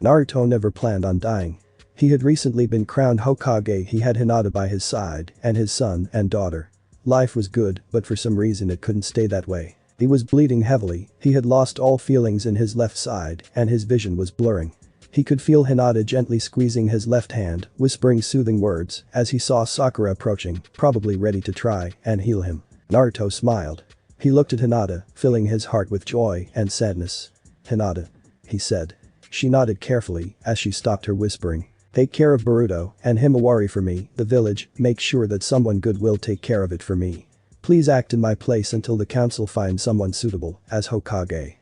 Naruto never planned on dying. He had recently been crowned Hokage, he had Hinata by his side, and his son and daughter. Life was good, but for some reason it couldn't stay that way. He was bleeding heavily, he had lost all feelings in his left side, and his vision was blurring. He could feel Hinata gently squeezing his left hand, whispering soothing words, as he saw Sakura approaching, probably ready to try and heal him. Naruto smiled. He looked at Hinata, filling his heart with joy and sadness. "Hinata," he said. She nodded carefully as she stopped her whispering. "Take care of Boruto and Himawari for me, the village, make sure that someone good will take care of it for me. Please act in my place until the council finds someone suitable as Hokage."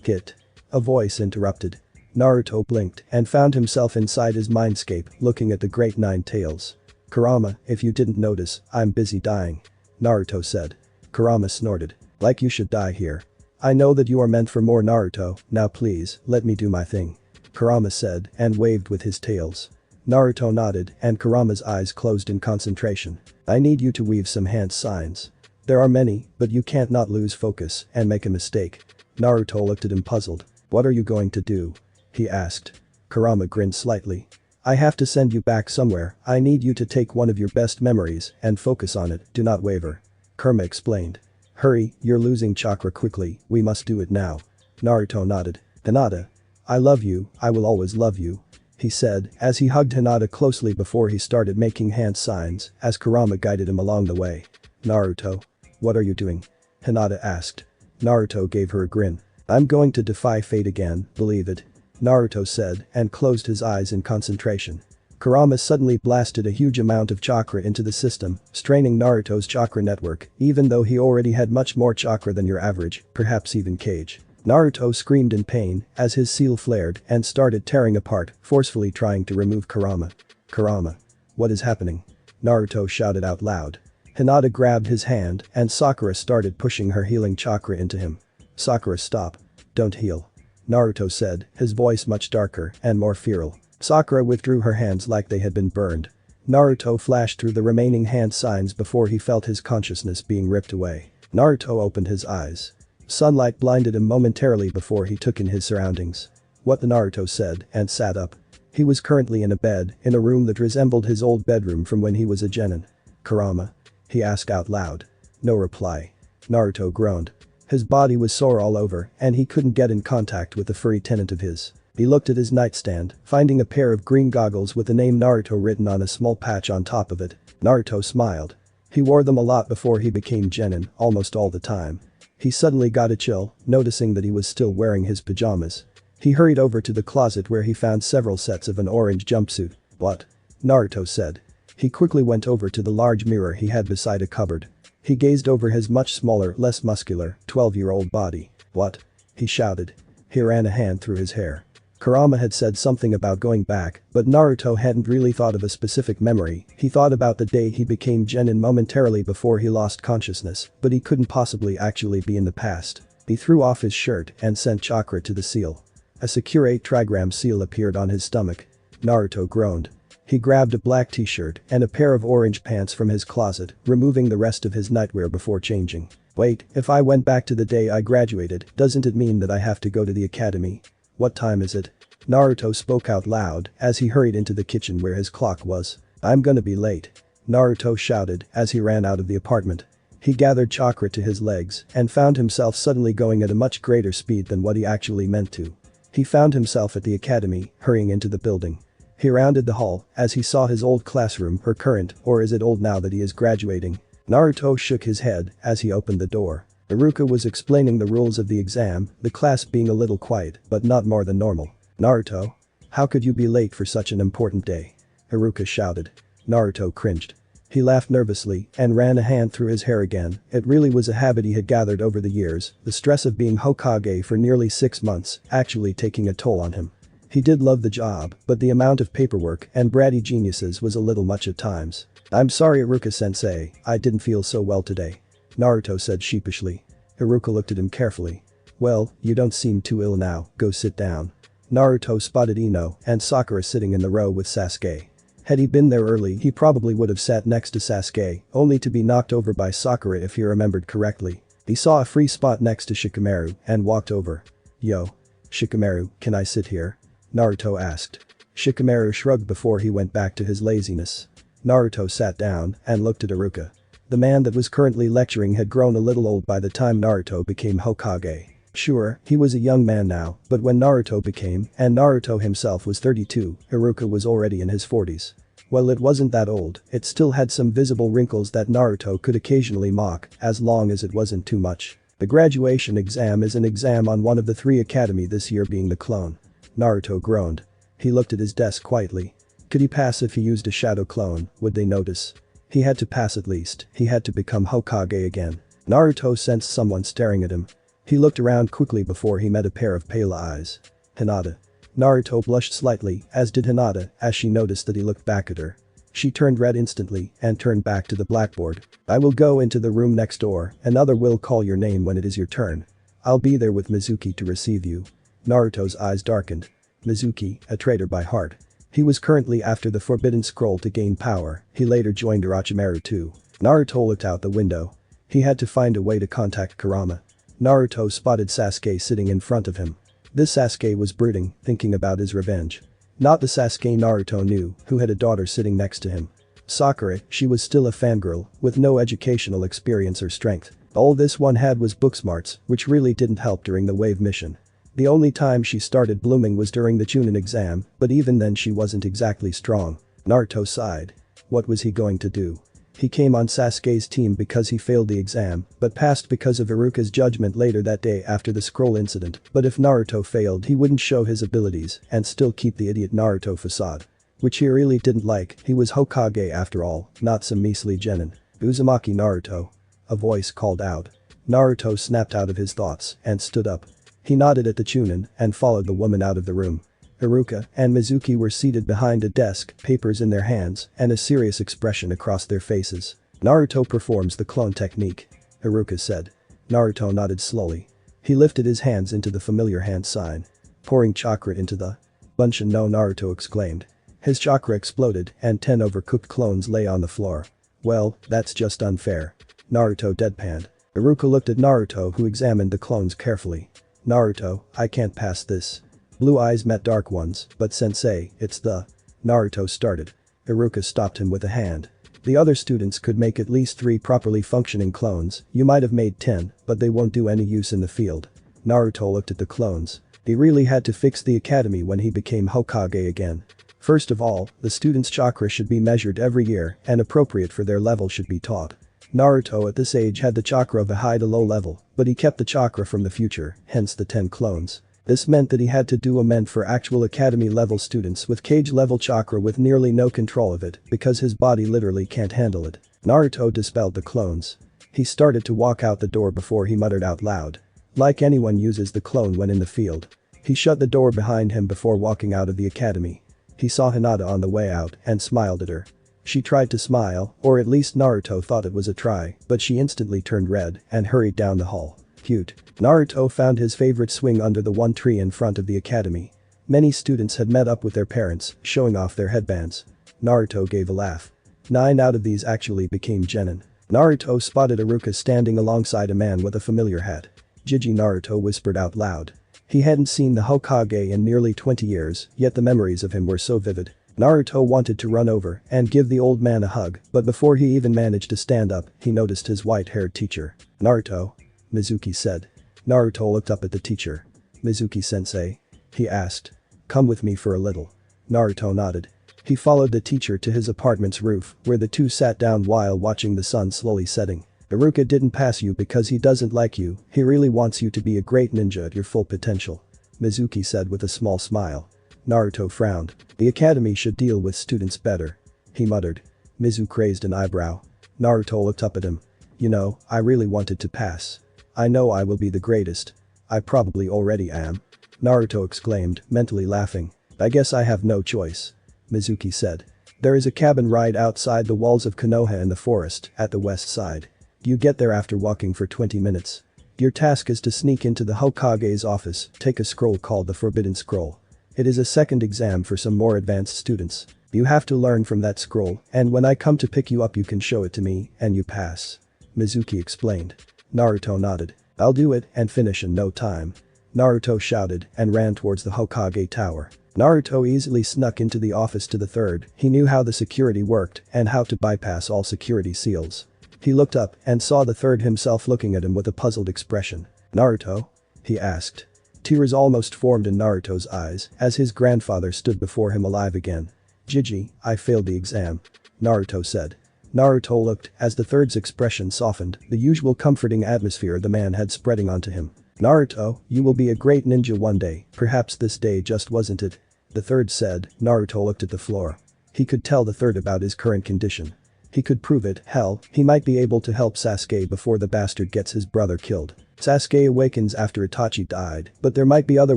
"Hit." A voice interrupted. Naruto blinked and found himself inside his mindscape, looking at the great nine tails. "Kurama, if you didn't notice, I'm busy dying," Naruto said. Kurama snorted. "Like you should die here. I know that you are meant for more, Naruto, now please, let me do my thing," Kurama said and waved with his tails. Naruto nodded and Kurama's eyes closed in concentration. "I need you to weave some hand signs. There are many, but you can't not lose focus and make a mistake." Naruto looked at him puzzled. "What are you going to do?" he asked. Kurama grinned slightly. "I have to send you back somewhere, I need you to take one of your best memories and focus on it, do not waver," Kurama explained. "Hurry, you're losing chakra quickly, we must do it now." Naruto nodded. "Hinata. I love you, I will always love you," he said as he hugged Hinata closely before he started making hand signs as Kurama guided him along the way. "Naruto. What are you doing?" Hinata asked. Naruto gave her a grin. "I'm going to defy fate again, believe it," Naruto said and closed his eyes in concentration. Kurama suddenly blasted a huge amount of chakra into the system, straining Naruto's chakra network, even though he already had much more chakra than your average, perhaps even Kage. Naruto screamed in pain as his seal flared and started tearing apart, forcefully trying to remove Kurama. "Kurama. What is happening?" Naruto shouted out loud. Hinata grabbed his hand and Sakura started pushing her healing chakra into him. "Sakura, stop. Don't heal," Naruto said, his voice much darker and more feral. Sakura withdrew her hands like they had been burned. Naruto flashed through the remaining hand signs before he felt his consciousness being ripped away. Naruto opened his eyes. Sunlight blinded him momentarily before he took in his surroundings. "What?" the Naruto said and sat up. He was currently in a bed in a room that resembled his old bedroom from when he was a genin. "Kurama?" he asked out loud. No reply. Naruto groaned. His body was sore all over and he couldn't get in contact with the furry tenant of his. He looked at his nightstand, finding a pair of green goggles with the name Naruto written on a small patch on top of it. Naruto smiled. He wore them a lot before he became genin, almost all the time. He suddenly got a chill, noticing that he was still wearing his pajamas. He hurried over to the closet where he found several sets of an orange jumpsuit. "What?" Naruto said. He quickly went over to the large mirror he had beside a cupboard. He gazed over his much smaller, less muscular, 12-year-old body. "What?" he shouted. He ran a hand through his hair. Kurama had said something about going back, but Naruto hadn't really thought of a specific memory, he thought about the day he became genin momentarily before he lost consciousness, but he couldn't possibly actually be in the past. He threw off his shirt and sent chakra to the seal. A secure 8 trigram seal appeared on his stomach. Naruto groaned. He grabbed a black t-shirt and a pair of orange pants from his closet, removing the rest of his nightwear before changing. "Wait, if I went back to the day I graduated, doesn't it mean that I have to go to the academy? What time is it?" Naruto spoke out loud as he hurried into the kitchen where his clock was. "I'm gonna be late," Naruto shouted as he ran out of the apartment. He gathered chakra to his legs and found himself suddenly going at a much greater speed than what he actually meant to. He found himself at the academy, hurrying into the building. He rounded the hall as he saw his old classroom, or current, or is it old now that he is graduating? Naruto shook his head as he opened the door. Iruka was explaining the rules of the exam, the class being a little quiet, but not more than normal. "Naruto? How could you be late for such an important day?" Iruka shouted. Naruto cringed. He laughed nervously and ran a hand through his hair again. It really was a habit he had gathered over the years, the stress of being Hokage for nearly 6 months actually taking a toll on him. He did love the job, but the amount of paperwork and bratty geniuses was a little much at times. "I'm sorry, Iruka-sensei, I didn't feel so well today," Naruto said sheepishly. Iruka looked at him carefully. "Well, you don't seem too ill now, go sit down." Naruto spotted Ino and Sakura sitting in the row with Sasuke. Had he been there early, he probably would have sat next to Sasuke, only to be knocked over by Sakura if he remembered correctly. He saw a free spot next to Shikamaru and walked over. "Yo. Shikamaru, can I sit here?" Naruto asked. Shikamaru shrugged before he went back to his laziness. Naruto sat down and looked at Iruka. The man that was currently lecturing had grown a little old by the time Naruto became Hokage. Sure, he was a young man now, but when Naruto became, and Naruto himself was 32, Iruka was already in his 40s. Well, it wasn't that old, it still had some visible wrinkles that Naruto could occasionally mock, as long as it wasn't too much. The graduation exam is an exam on one of the 3 academy, this year being the clone. Naruto groaned. He looked at his desk quietly. Could he pass if he used a shadow clone? Would they notice? He had to pass at least, he had to become Hokage again. Naruto sensed someone staring at him. He looked around quickly before he met a pair of pale eyes. Hinata. Naruto blushed slightly, as did Hinata, as she noticed that he looked back at her. She turned red instantly and turned back to the blackboard. I will go into the room next door, another will call your name when it is your turn. I'll be there with Mizuki to receive you. Naruto's eyes darkened. Mizuki, a traitor by heart. He was currently after the forbidden scroll to gain power, he later joined Orochimaru too. Naruto looked out the window. He had to find a way to contact Kurama. Naruto spotted Sasuke sitting in front of him. This Sasuke was brooding, thinking about his revenge. Not the Sasuke Naruto knew, who had a daughter sitting next to him. Sakura, she was still a fangirl, with no educational experience or strength. All this one had was book smarts, which really didn't help during the wave mission. The only time she started blooming was during the Chunin exam, but even then she wasn't exactly strong. Naruto sighed. What was he going to do? He came on Sasuke's team because he failed the exam, but passed because of Iruka's judgment later that day after the scroll incident, but if Naruto failed he wouldn't show his abilities and still keep the idiot Naruto facade. Which he really didn't like, he was Hokage after all, not some measly genin. Uzumaki Naruto. A voice called out. Naruto snapped out of his thoughts and stood up. He nodded at the Chunin and followed the woman out of the room. Iruka and Mizuki were seated behind a desk, papers in their hands, and a serious expression across their faces. Naruto performs the clone technique. Iruka said. Naruto nodded slowly. He lifted his hands into the familiar hand sign. Pouring chakra into the Bunshin no, Naruto exclaimed. His chakra exploded and 10 overcooked clones lay on the floor. Well, that's just unfair. Naruto deadpanned. Iruka looked at Naruto, who examined the clones carefully. Naruto, I can't pass this. Blue eyes met dark ones, but sensei, it's the… Naruto started. Iruka stopped him with a hand. The other students could make at least 3 properly functioning clones, you might have made 10, but they won't do any use in the field. Naruto looked at the clones. He really had to fix the academy when he became Hokage again. First of all, the students' chakra should be measured every year and appropriate for their level should be taught. Naruto at this age had the chakra of a high to low level, but he kept the chakra from the future, hence the 10 clones. This meant that he had to do a meant for actual academy level students with cage level chakra with nearly no control of it because his body literally can't handle it. Naruto dispelled the clones. He started to walk out the door before he muttered out loud. Like anyone uses the clone when in the field. He shut the door behind him before walking out of the academy. He saw Hinata on the way out and smiled at her. She tried to smile, or at least Naruto thought it was a try, but she instantly turned red and hurried down the hall. Cute. Naruto found his favorite swing under the one tree in front of the academy. Many students had met up with their parents, showing off their headbands. Naruto gave a laugh. 9 out of these actually became genin. Naruto spotted Iruka standing alongside a man with a familiar hat. Jiji, Naruto whispered out loud. He hadn't seen the Hokage in nearly 20 years, yet the memories of him were so vivid. Naruto wanted to run over and give the old man a hug, but before he even managed to stand up, he noticed his white-haired teacher. Naruto? Mizuki said. Naruto looked up at the teacher. Mizuki-sensei? He asked. Come with me for a little. Naruto nodded. He followed the teacher to his apartment's roof, where the two sat down while watching the sun slowly setting. Iruka didn't pass you because he doesn't like you, he really wants you to be a great ninja at your full potential. Mizuki said with a small smile. Naruto frowned. The academy should deal with students better. He muttered. Mizuki raised an eyebrow. Naruto looked up at him. You know, I really wanted to pass. I know I will be the greatest. I probably already am. Naruto exclaimed, mentally laughing. I guess I have no choice. Mizuki said. There is a cabin right outside the walls of Konoha in the forest, at the west side. You get there after walking for 20 minutes. Your task is to sneak into the Hokage's office, take a scroll called the Forbidden Scroll. It is a second exam for some more advanced students. You have to learn from that scroll, and when I come to pick you up you can show it to me, and you pass. Mizuki explained. Naruto nodded. I'll do it and finish in no time. Naruto shouted and ran towards the Hokage tower. Naruto easily snuck into the office to the third. He knew how the security worked and how to bypass all security seals. He looked up and saw the third himself looking at him with a puzzled expression. "Naruto?" he asked. Tears almost formed in Naruto's eyes as his grandfather stood before him alive again. "Gigi, I failed the exam," Naruto said. Naruto looked as the third's expression softened, the usual comforting atmosphere the man had spreading onto him. "Naruto, you will be a great ninja one day, perhaps this day just wasn't it," the third said. Naruto looked at the floor. He could tell the third about his current condition. He could prove it, hell, he might be able to help Sasuke before the bastard gets his brother killed. Sasuke awakens after Itachi died, but there might be other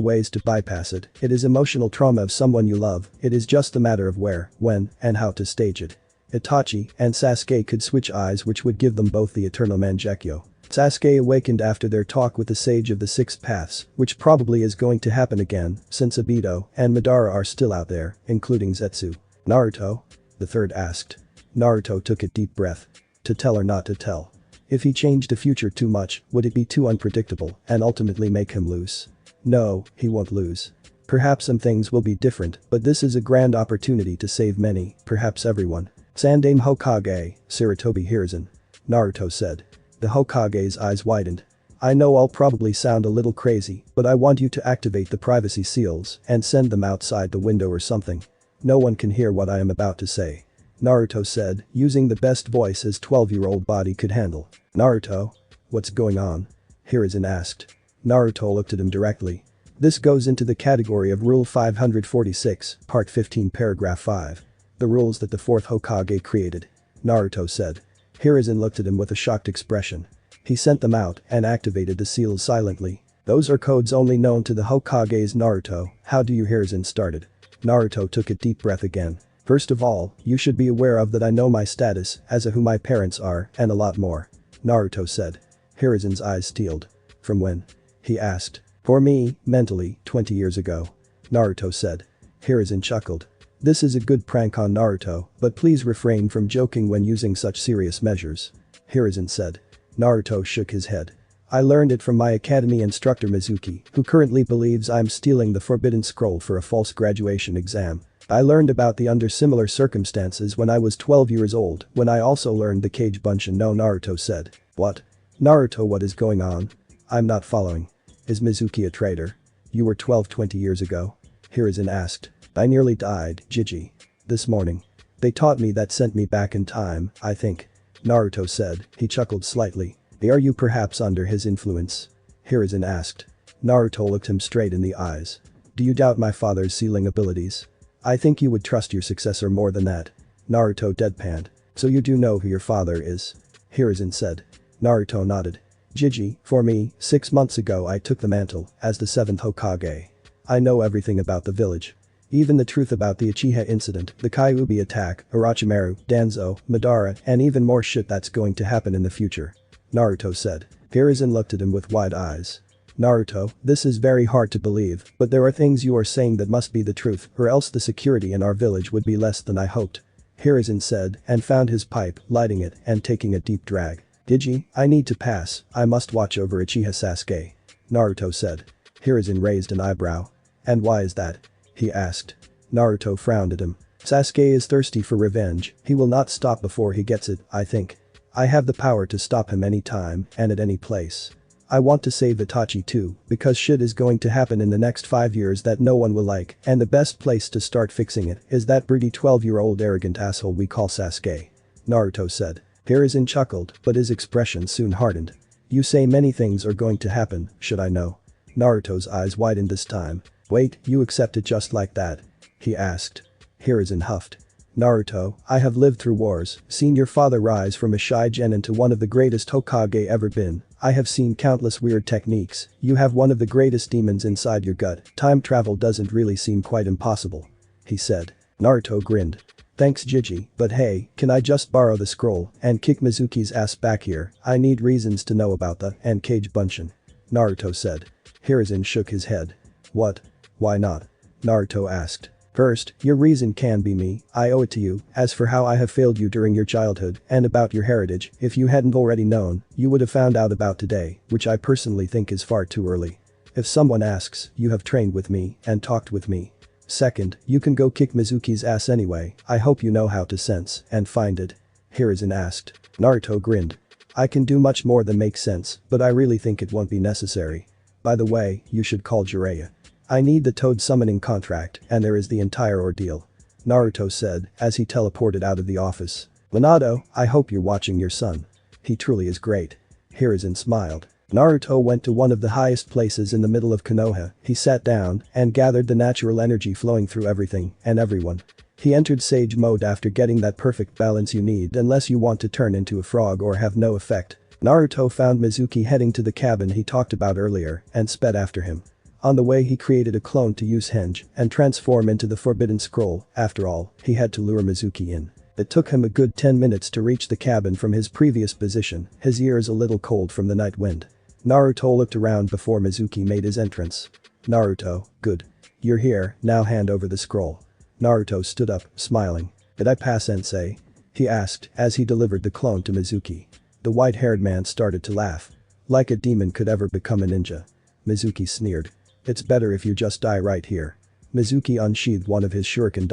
ways to bypass it. It is emotional trauma of someone you love, it is just a matter of where, when, and how to stage it. Itachi and Sasuke could switch eyes, which would give them both the eternal Mangekyo. Sasuke awakened after their talk with the Sage of the Six Paths, which probably is going to happen again, since Obito and Madara are still out there, including Zetsu. "Naruto?" the third asked. Naruto took a deep breath. To tell or not to tell? If he changed the future too much, would it be too unpredictable and ultimately make him lose? No, he won't lose. Perhaps some things will be different, but this is a grand opportunity to save many, perhaps everyone. "Sandaime Hokage, Sarutobi Hiruzen," Naruto said. The Hokage's eyes widened. "I know I'll probably sound a little crazy, but I want you to activate the privacy seals and send them outside the window or something. No one can hear what I am about to say," Naruto said, using the best voice his 12-year-old body could handle. "Naruto? What's going on?" Hiruzen asked. Naruto looked at him directly. "This goes into the category of Rule 546, Part 15 Paragraph 5. The rules that the fourth Hokage created," Naruto said. Hiruzen looked at him with a shocked expression. He sent them out and activated the seals silently. "Those are codes only known to the Hokages. Naruto, how do you?" Hiruzen started. Naruto took a deep breath again. "First of all, you should be aware of that I know my status as who my parents are and a lot more," Naruto said. Hiruzen's eyes steeled. "From when?" he asked. "For me, mentally, 20 years ago," Naruto said. Hiruzen chuckled. "This is a good prank on Naruto, but please refrain from joking when using such serious measures," Hiruzen said. Naruto shook his head. "I learned it from my academy instructor Mizuki, who currently believes I'm stealing the Forbidden Scroll for a false graduation exam. I learned about the under similar circumstances when I was 12 years old, when I also learned the Kage Bunshin no," Naruto said. "What? Naruto, what is going on? I'm not following. Is Mizuki a traitor? You were 12 20 years ago?" Hiruzen asked. "I nearly died, Gigi. This morning. They taught me that, sent me back in time, I think," Naruto said. He chuckled slightly. "Are you perhaps under his influence?" Hiruzen asked. Naruto looked him straight in the eyes. "Do you doubt my father's sealing abilities? I think you would trust your successor more than that," Naruto deadpanned. "So you do know who your father is?" Hiruzen said. Naruto nodded. "Gigi, for me, 6 months ago I took the mantle as the 7th Hokage. I know everything about the village. Even the truth about the Uchiha incident, the Kyuubi attack, Orochimaru, Danzo, Madara, and even more shit that's going to happen in the future," Naruto said. Hiruzen looked at him with wide eyes. "Naruto, this is very hard to believe, but there are things you are saying that must be the truth, or else the security in our village would be less than I hoped," Hiruzen said and found his pipe, lighting it and taking a deep drag. "Gigi, I need to pass, I must watch over Uchiha Sasuke," Naruto said. Hiruzen raised an eyebrow. "And why is that?" he asked. Naruto frowned at him. "Sasuke is thirsty for revenge, he will not stop before he gets it, I think. I have the power to stop him any time and at any place. I want to save Itachi too, because shit is going to happen in the next 5 years that no one will like, and the best place to start fixing it is that broody 12-year-old arrogant asshole we call Sasuke," Naruto said. Hiruzen chuckled, but his expression soon hardened. "You say many things are going to happen, should I know?" Naruto's eyes widened this time. "Wait, you accept it just like that?" he asked. Hiruzen huffed. "Naruto, I have lived through wars, seen your father rise from a shy genin to one of the greatest Hokage ever been. I have seen countless weird techniques, you have one of the greatest demons inside your gut, time travel doesn't really seem quite impossible," he said. Naruto grinned. "Thanks Gigi, but hey, can I just borrow the scroll and kick Mizuki's ass back here? I need reasons to know about the and Kage Bunshin," Naruto said. Hiruzen shook his head. "What? Why not?" Naruto asked. "First, your reason can be me, I owe it to you. As for how I have failed you during your childhood and about your heritage, if you hadn't already known, you would have found out about today, which I personally think is far too early. If someone asks, you have trained with me and talked with me. Second, you can go kick Mizuki's ass anyway, I hope you know how to sense and find it. Hiruzen asked. Naruto grinned. I can do much more than make sense, but I really think it won't be necessary. By the way, you should call Jiraiya. I need the toad summoning contract and there is the entire ordeal. Naruto said as he teleported out of the office. Minato, I hope you're watching your son. He truly is great. Hiruzen smiled. Naruto went to one of the highest places in the middle of Konoha, he sat down and gathered the natural energy flowing through everything and everyone. He entered Sage mode after getting that perfect balance you need unless you want to turn into a frog or have no effect. Naruto found Mizuki heading to the cabin he talked about earlier and sped after him. On the way he created a clone to use Henge and transform into the Forbidden Scroll, after all, he had to lure Mizuki in. It took him a good 10 minutes to reach the cabin from his previous position, his ears a little cold from the night wind. Naruto looked around before Mizuki made his entrance. Naruto, good. You're here, now hand over the scroll. Naruto stood up, smiling. Did I pass sensei? He asked as he delivered the clone to Mizuki. The white-haired man started to laugh. Like a demon could ever become a ninja. Mizuki sneered. It's better if you just die right here. Mizuki unsheathed one of his shuriken.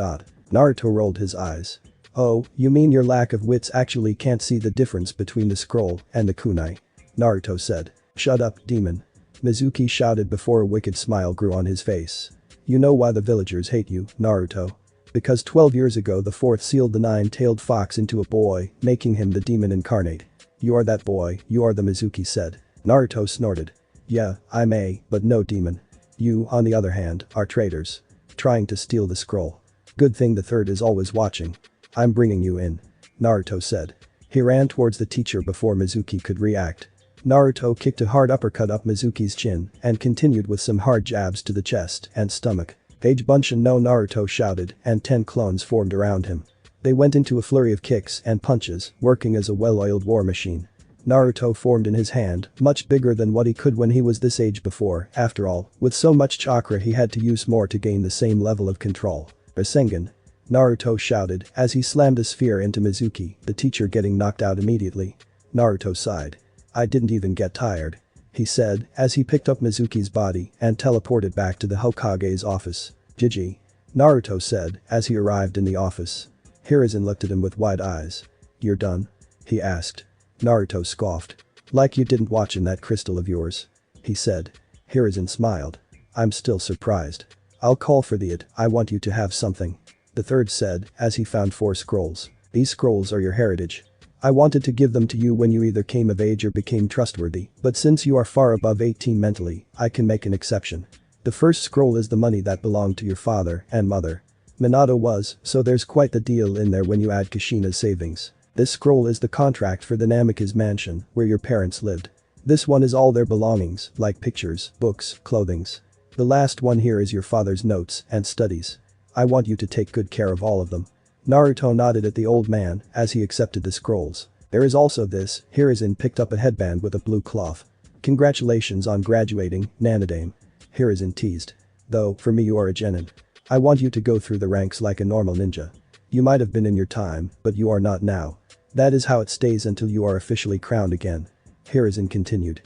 Naruto rolled his eyes. Oh, you mean your lack of wits actually can't see the difference between the scroll and the kunai? Naruto said. Shut up, demon. Mizuki shouted before a wicked smile grew on his face. You know why the villagers hate you, Naruto? Because 12 years ago the fourth sealed the nine-tailed fox into a boy, making him the demon incarnate. You are that boy, you are the Mizuki said. Naruto snorted. Yeah, I'm but no demon. You, on the other hand, are traitors. Trying to steal the scroll. Good thing the third is always watching. I'm bringing you in. Naruto said. He ran towards the teacher before Mizuki could react. Naruto kicked a hard uppercut up Mizuki's chin and continued with some hard jabs to the chest and stomach. Page Bunshin no Naruto shouted and 10 clones formed around him. They went into a flurry of kicks and punches, working as a well-oiled war machine. Naruto formed in his hand, much bigger than what he could when he was this age before, after all, with so much chakra he had to use more to gain the same level of control. Rasengan. Naruto shouted as he slammed a sphere into Mizuki, the teacher getting knocked out immediately. Naruto sighed. I didn't even get tired. He said as he picked up Mizuki's body and teleported back to the Hokage's office. GG. Naruto said as he arrived in the office. Hiruzen looked at him with wide eyes. You're done? He asked. Naruto scoffed. Like you didn't watch in that crystal of yours. He said. Hiruzen smiled. I'm still surprised. I'll call for the I want you to have something. The third said as he found 4 scrolls. These scrolls are your heritage. I wanted to give them to you when you either came of age or became trustworthy, but since you are far above 18 mentally, I can make an exception. The first scroll is the money that belonged to your father and mother. Minato was, so there's quite the deal in there when you add Kushina's savings. This scroll is the contract for the Namikaze mansion, where your parents lived. This one is all their belongings, like pictures, books, clothings. The last one here is your father's notes and studies. I want you to take good care of all of them. Naruto nodded at the old man as he accepted the scrolls. There is also this. Hiruzen picked up a headband with a blue cloth. Congratulations on graduating, Nanadame. Hiruzen teased. Though, for me you are a genin. I want you to go through the ranks like a normal ninja. You might have been in your time, but you are not now. That is how it stays until you are officially crowned again. Hiruzen continued.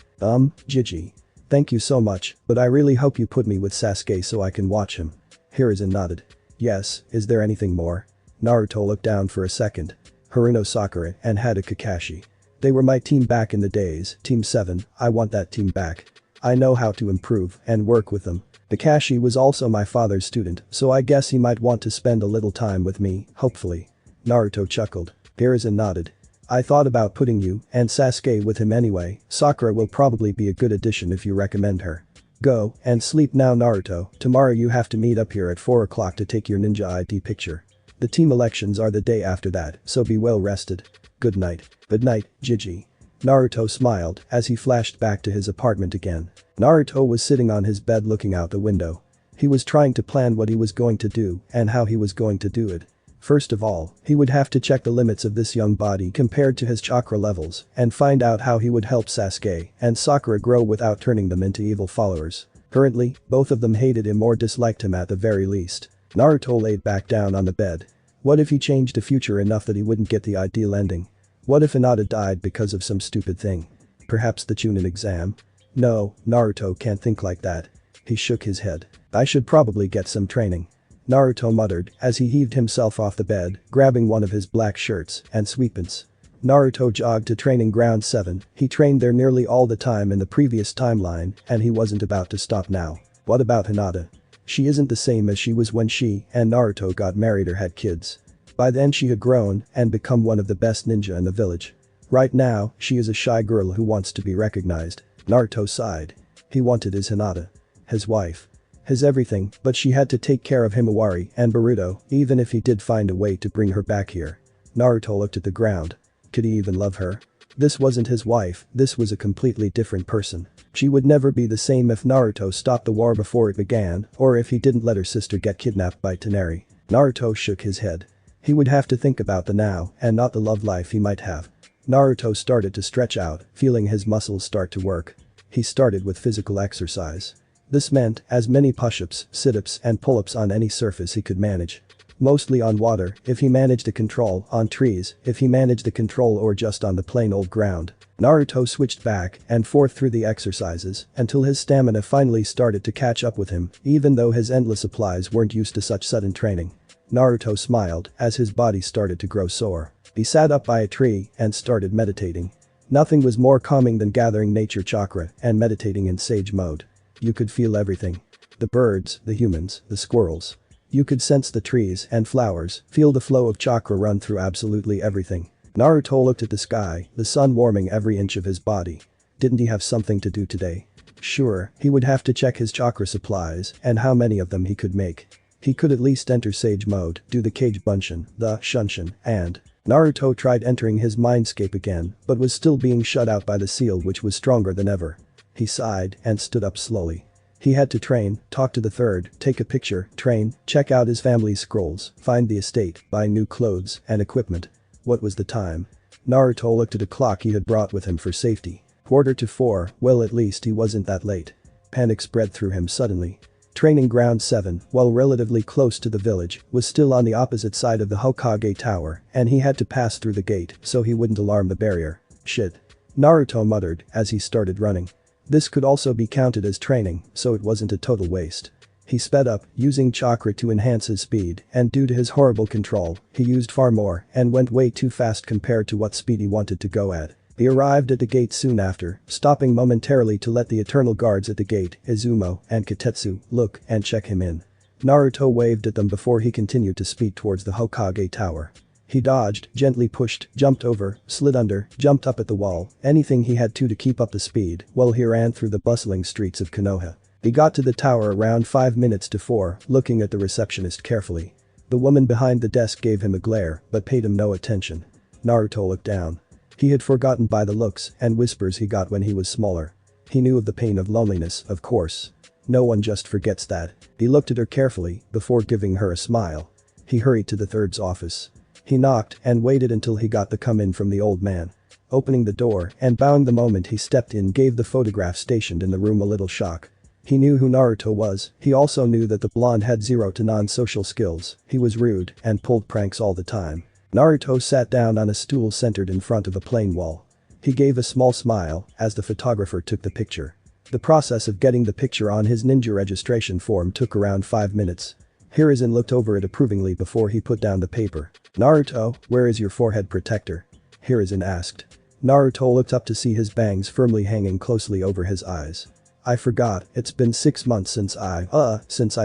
Gigi. Thank you so much, but I really hope you put me with Sasuke so I can watch him. Hiruzen nodded. Yes, is there anything more? Naruto looked down for a second. Haruno Sakura and Hada Kakashi. They were my team back in the days, Team 7, I want that team back. I know how to improve and work with them. Kakashi was also my father's student, so I guess he might want to spend a little time with me, hopefully. Naruto chuckled. Hiruzen nodded. I thought about putting you and Sasuke with him anyway, Sakura will probably be a good addition if you recommend her. Go and sleep now Naruto, tomorrow you have to meet up here at 4 o'clock to take your ninja ID picture. The team elections are the day after that, so be well rested. Good night. Good night, Gigi. Naruto smiled as he flashed back to his apartment again. Naruto was sitting on his bed looking out the window. He was trying to plan what he was going to do and how he was going to do it. First of all, he would have to check the limits of this young body compared to his chakra levels and find out how he would help Sasuke and Sakura grow without turning them into evil followers. Currently, both of them hated him or disliked him at the very least. Naruto laid back down on the bed. What if he changed the future enough that he wouldn't get the ideal ending? What if Hinata died because of some stupid thing? Perhaps the Chunin exam? No, Naruto can't think like that. He shook his head. I should probably get some training. Naruto muttered as he heaved himself off the bed, grabbing one of his black shirts and sweatpants. Naruto jogged to training ground 7, he trained there nearly all the time in the previous timeline and he wasn't about to stop now. What about Hinata? She isn't the same as she was when she and Naruto got married or had kids. By then she had grown and become one of the best ninja in the village. Right now, she is a shy girl who wants to be recognized. Naruto sighed. He wanted his Hinata. His wife. His everything, but she had to take care of Himawari and Boruto, even if he did find a way to bring her back here. Naruto looked at the ground. Could he even love her? This wasn't his wife, this was a completely different person. She would never be the same if Naruto stopped the war before it began, or if he didn't let her sister get kidnapped by Toneri. Naruto shook his head. He would have to think about the now and not the love life he might have. Naruto started to stretch out, feeling his muscles start to work. He started with physical exercise. This meant as many push-ups, sit-ups and pull-ups on any surface he could manage. Mostly on water, if he managed to control, on trees, if he managed to control or just on the plain old ground. Naruto switched back and forth through the exercises until his stamina finally started to catch up with him, even though his endless supplies weren't used to such sudden training. Naruto smiled as his body started to grow sore. He sat up by a tree and started meditating. Nothing was more calming than gathering nature chakra and meditating in sage mode. You could feel everything. The birds, the humans, the squirrels. You could sense the trees and flowers, feel the flow of chakra run through absolutely everything. Naruto looked at the sky, the sun warming every inch of his body. Didn't he have something to do today? Sure, he would have to check his chakra supplies and how many of them he could make. He could at least enter sage mode, do the Kage Bunshin, the Shunshin, and… Naruto tried entering his mindscape again, but was still being shut out by the seal which was stronger than ever. He sighed and stood up slowly. He had to train, talk to the third, take a picture, train, check out his family's scrolls, find the estate, buy new clothes and equipment. What was the time? Naruto looked at a clock he had brought with him for safety. 3:45, well at least he wasn't that late. Panic spread through him suddenly. Training ground 7, while relatively close to the village, was still on the opposite side of the Hokage tower and he had to pass through the gate so he wouldn't alarm the barrier. Shit. Naruto muttered as he started running. This could also be counted as training, so it wasn't a total waste. He sped up, using chakra to enhance his speed, and due to his horrible control, he used far more and went way too fast compared to what speed he wanted to go at. He arrived at the gate soon after, stopping momentarily to let the eternal guards at the gate, Izumo and Katetsu, look and check him in. Naruto waved at them before he continued to speed towards the Hokage tower. He dodged, gently pushed, jumped over, slid under, jumped up at the wall, anything he had to keep up the speed, while he ran through the bustling streets of Konoha. He got to the tower around 5 minutes to 4, looking at the receptionist carefully. The woman behind the desk gave him a glare, but paid him no attention. Naruto looked down. He had forgotten by the looks and whispers he got when he was smaller. He knew of the pain of loneliness, of course. No one just forgets that. He looked at her carefully before giving her a smile. He hurried to the third's office. He knocked and waited until he got the come-in from the old man. Opening the door and bowing the moment he stepped in gave the photograph stationed in the room a little shock. He knew who Naruto was, he also knew that the blonde had zero to non-social skills, he was rude and pulled pranks all the time. Naruto sat down on a stool centered in front of a plain wall. He gave a small smile as the photographer took the picture. The process of getting the picture on his ninja registration form took around 5 minutes. Hiruzen looked over it approvingly before he put down the paper. "Naruto, where is your forehead protector?" Hiruzen asked. Naruto looked up to see his bangs firmly hanging closely over his eyes. "I forgot, it's been 6 months since I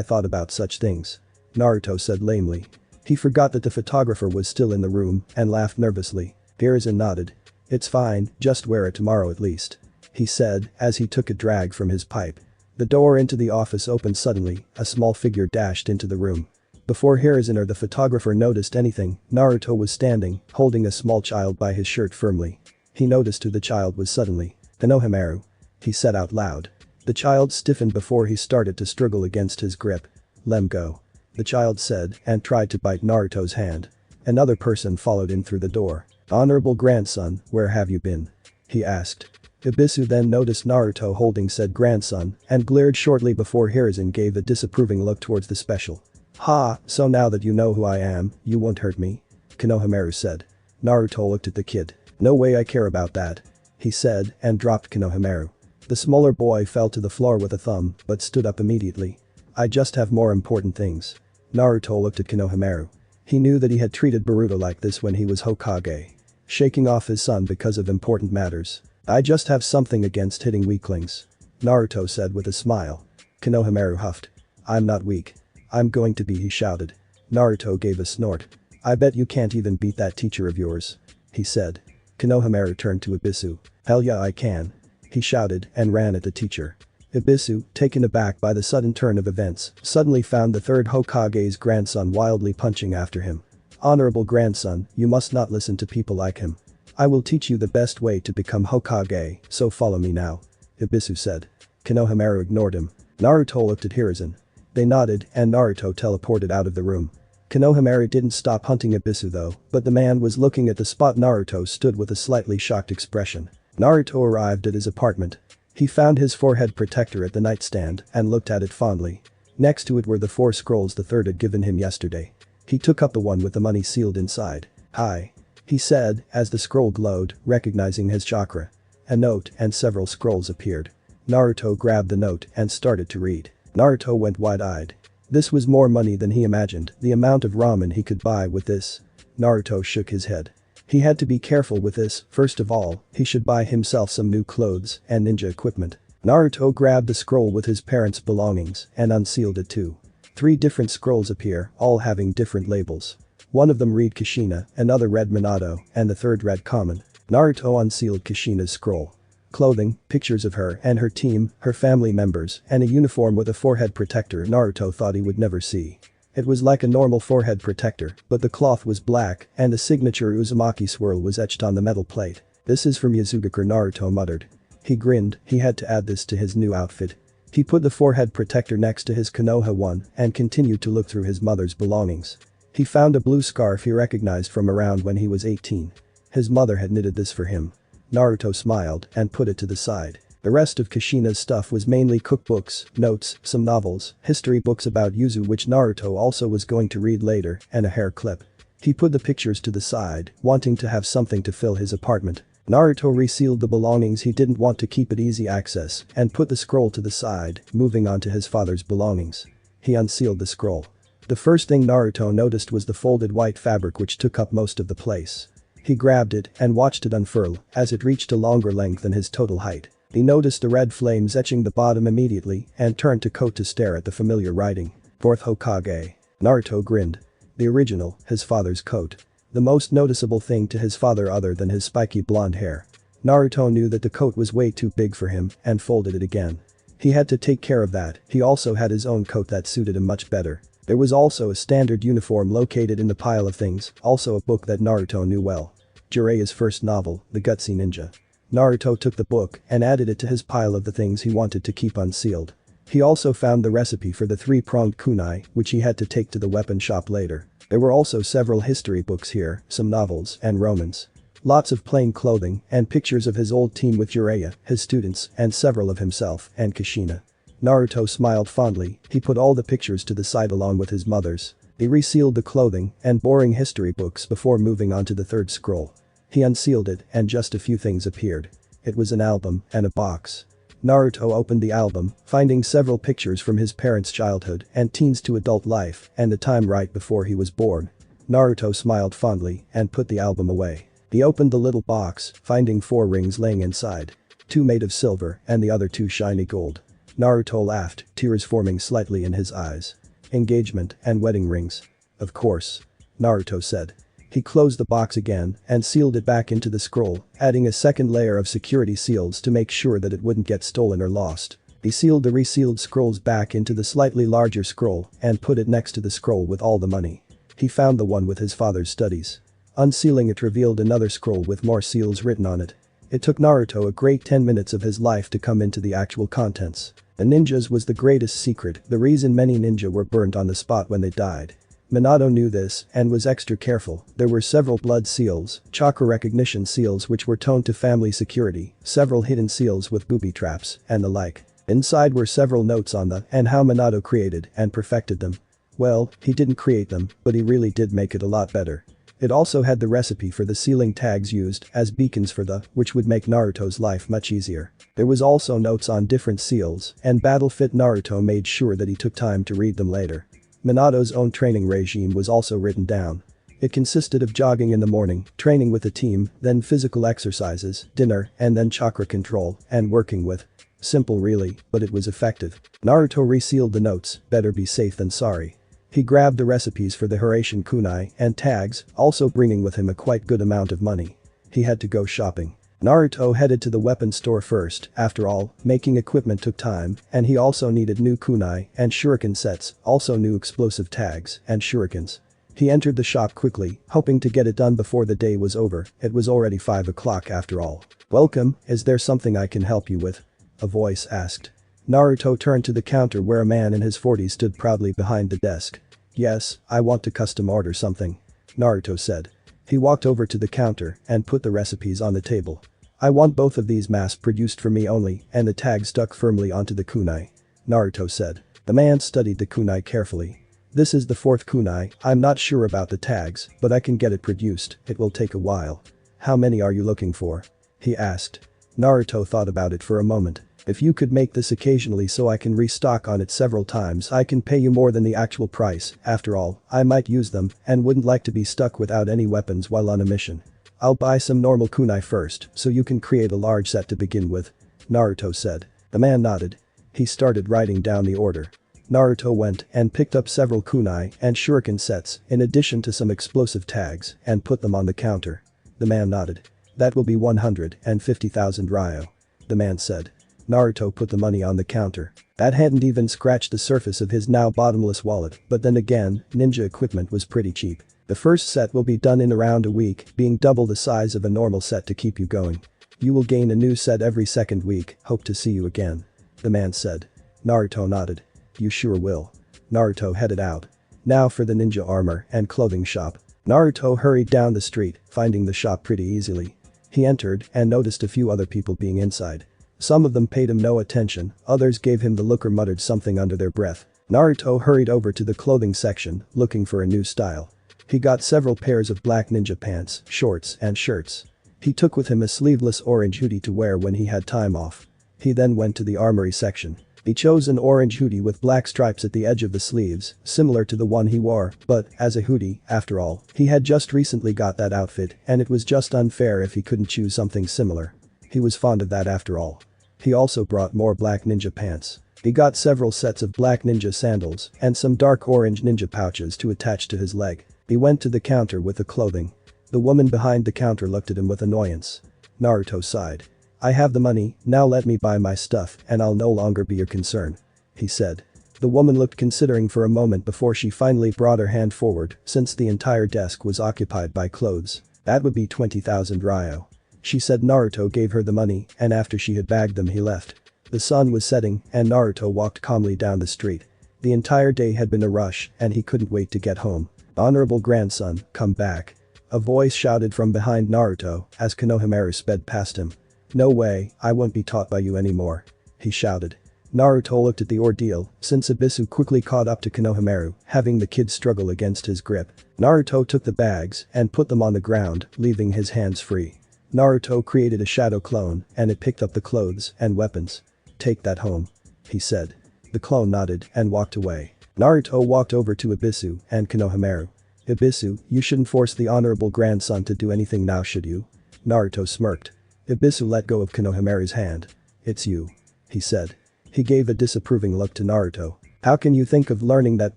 thought about such things," Naruto said lamely. He forgot that the photographer was still in the room and laughed nervously. Hiruzen nodded. "It's fine, just wear it tomorrow at least," he said as he took a drag from his pipe. The door into the office opened suddenly, a small figure dashed into the room. Before Hiruzen or the photographer noticed anything, Naruto was standing, holding a small child by his shirt firmly. He noticed who the child was suddenly. "Konohamaru," he said out loud. The child stiffened before he started to struggle against his grip. "Lem go," the child said and tried to bite Naruto's hand. Another person followed in through the door. "Honorable grandson, where have you been?" he asked. Ibisu then noticed Naruto holding said grandson and glared shortly before Hiruzen gave a disapproving look towards the special. "Ha, so now that you know who I am, you won't hurt me?" Konohamaru said. Naruto looked at the kid. "No way I care about that," he said and dropped Konohamaru. The smaller boy fell to the floor with a thump but stood up immediately. "I just have more important things." Naruto looked at Konohamaru. He knew that he had treated Boruto like this when he was Hokage. Shaking off his son because of important matters. I just have something against hitting weaklings. Naruto said with a smile. Konohamaru huffed. I'm not weak. I'm going to be, he shouted. Naruto gave a snort. I bet you can't even beat that teacher of yours. He said. Konohamaru turned to Ibisu. Hell yeah I can. He shouted and ran at the teacher. Ibisu, taken aback by the sudden turn of events, suddenly found the third Hokage's grandson wildly punching after him. Honorable grandson, you must not listen to people like him. I will teach you the best way to become Hokage, so follow me now. Ibisu said. Konohamaru ignored him. Naruto looked at Hiruzen. They nodded and Naruto teleported out of the room. Konohamaru didn't stop hunting Ibisu though, but the man was looking at the spot Naruto stood with a slightly shocked expression. Naruto arrived at his apartment. He found his forehead protector at the nightstand and looked at it fondly. Next to it were the 4 scrolls the third had given him yesterday. He took up the one with the money sealed inside. Hi. He said as the scroll glowed, recognizing his chakra. A note and several scrolls appeared. Naruto grabbed the note and started to read. Naruto went wide-eyed. This was more money than he imagined, the amount of ramen he could buy with this. Naruto shook his head. He had to be careful with this. First of all, he should buy himself some new clothes and ninja equipment. Naruto grabbed the scroll with his parents' belongings and unsealed it too. 3 different scrolls appear, all having different labels. One of them read Kushina, another read Minato, and the third read Common. Naruto unsealed Kushina's scroll. Clothing, pictures of her and her team, her family members, and a uniform with a forehead protector Naruto thought he would never see. It was like a normal forehead protector, but the cloth was black and the signature Uzumaki swirl was etched on the metal plate. This is from Yuzugakure, Naruto muttered. He grinned, he had to add this to his new outfit. He put the forehead protector next to his Konoha one and continued to look through his mother's belongings. He found a blue scarf he recognized from around when he was 18. His mother had knitted this for him. Naruto smiled and put it to the side. The rest of Kushina's stuff was mainly cookbooks, notes, some novels, history books about Yuzu which Naruto also was going to read later, and a hair clip. He put the pictures to the side, wanting to have something to fill his apartment. Naruto resealed the belongings he didn't want to keep at easy access and put the scroll to the side, moving on to his father's belongings. He unsealed the scroll. The first thing Naruto noticed was the folded white fabric which took up most of the place. He grabbed it and watched it unfurl as it reached a longer length than his total height. He noticed the red flames etching the bottom immediately and turned to coat to stare at the familiar writing. 4th Hokage. Naruto grinned. The original, his father's coat. The most noticeable thing to his father other than his spiky blonde hair. Naruto knew that the coat was way too big for him and folded it again. He had to take care of that. He also had his own coat that suited him much better. There was also a standard uniform located in the pile of things, also a book that Naruto knew well. Jiraiya's first novel, The Gutsy Ninja. Naruto took the book and added it to his pile of the things he wanted to keep unsealed. He also found the recipe for the 3-pronged kunai, which he had to take to the weapon shop later. There were also several history books here, some novels and romans. Lots of plain clothing and pictures of his old team with Jiraiya, his students, and several of himself and Kushina. Naruto smiled fondly, he put all the pictures to the side along with his mother's. He resealed the clothing and boring history books before moving on to the third scroll. He unsealed it and just a few things appeared. It was an album and a box. Naruto opened the album, finding several pictures from his parents' childhood and teens to adult life and the time right before he was born. Naruto smiled fondly and put the album away. He opened the little box, finding 4 rings laying inside. 2 made of silver and the other 2 shiny gold. Naruto laughed, tears forming slightly in his eyes. Engagement and wedding rings. Of course. Naruto said. He closed the box again and sealed it back into the scroll, adding a second layer of security seals to make sure that it wouldn't get stolen or lost. He sealed the resealed scrolls back into the slightly larger scroll and put it next to the scroll with all the money. He found the one with his father's studies. Unsealing it revealed another scroll with more seals written on it. It took Naruto a great 10 minutes of his life to come into the actual contents. The ninjas was the greatest secret, the reason many ninja were burnt on the spot when they died. Minato knew this and was extra careful. There were several blood seals, chakra recognition seals which were toned to family security, several hidden seals with booby traps, and the like. Inside were several notes on the and how Minato created and perfected them. Well, he didn't create them, but he really did make it a lot better. It also had the recipe for the sealing tags used as beacons for the, which would make Naruto's life much easier. There was also notes on different seals and battle fit. Naruto made sure that he took time to read them later. Minato's own training regime was also written down. It consisted of jogging in the morning, training with a team, then physical exercises, dinner, and then chakra control, and working with. Simple really, but it was effective. Naruto resealed the notes, better be safe than sorry. He grabbed the recipes for the Hiraishin kunai and tags, also bringing with him a quite good amount of money. He had to go shopping. Naruto headed to the weapon store first, after all, making equipment took time, and he also needed new kunai and shuriken sets, also new explosive tags and shurikens. He entered the shop quickly, hoping to get it done before the day was over. It was already 5 o'clock after all. "Welcome, is there something I can help you with?" a voice asked. Naruto turned to the counter where a man in his 40s stood proudly behind the desk. "Yes, I want to custom order something," Naruto said. He walked over to the counter and put the recipes on the table. "I want both of these mass-produced for me only, and the tag stuck firmly onto the kunai," Naruto said. The man studied the kunai carefully. "This is the 4th kunai, I'm not sure about the tags, but I can get it produced, it will take a while." "How many are you looking for?" he asked. Naruto thought about it for a moment. "If you could make this occasionally so I can restock on it several times, I can pay you more than the actual price. After all, I might use them and wouldn't like to be stuck without any weapons while on a mission. I'll buy some normal kunai first so you can create a large set to begin with," Naruto said. The man nodded. He started writing down the order. Naruto went and picked up several kunai and shuriken sets in addition to some explosive tags and put them on the counter. The man nodded. "That will be 150,000 ryo," the man said. Naruto put the money on the counter. That hadn't even scratched the surface of his now bottomless wallet, but then again, ninja equipment was pretty cheap. "The first set will be done in around a week, being double the size of a normal set to keep you going. You will gain a new set every second week, hope to see you again," the man said. Naruto nodded. "You sure will." Naruto headed out. Now for the ninja armor and clothing shop. Naruto hurried down the street, finding the shop pretty easily. He entered and noticed a few other people being inside. Some of them paid him no attention, others gave him the look or muttered something under their breath. Naruto hurried over to the clothing section, looking for a new style. He got several pairs of black ninja pants, shorts, and shirts. He took with him a sleeveless orange hoodie to wear when he had time off. He then went to the armory section. He chose an orange hoodie with black stripes at the edge of the sleeves, similar to the one he wore, but, as a hoodie, after all, he had just recently got that outfit and it was just unfair if he couldn't choose something similar. He was fond of that after all. He also brought more black ninja pants. He got several sets of black ninja sandals and some dark orange ninja pouches to attach to his leg. He went to the counter with the clothing. The woman behind the counter looked at him with annoyance. Naruto sighed. "I have the money, now let me buy my stuff and I'll no longer be your concern," he said. The woman looked considering for a moment before she finally brought her hand forward, since the entire desk was occupied by clothes. "That would be 20,000 ryo." She said. Naruto gave her the money and after she had bagged them he left. The sun was setting and Naruto walked calmly down the street. The entire day had been a rush and he couldn't wait to get home. "Honorable grandson, come back," a voice shouted from behind Naruto as Konohamaru sped past him. "No way, I won't be taught by you anymore," he shouted. Naruto looked at the ordeal since Ibisu quickly caught up to Konohamaru, having the kid struggle against his grip. Naruto took the bags and put them on the ground, leaving his hands free. Naruto created a shadow clone and it picked up the clothes and weapons. "Take that home," he said. The clone nodded and walked away. Naruto walked over to Ibisu and Konohamaru. "Ibisu, you shouldn't force the honorable grandson to do anything now, should you?" Naruto smirked. Ibisu let go of Konohamaru's hand. "It's you," he said. He gave a disapproving look to Naruto. "How can you think of learning that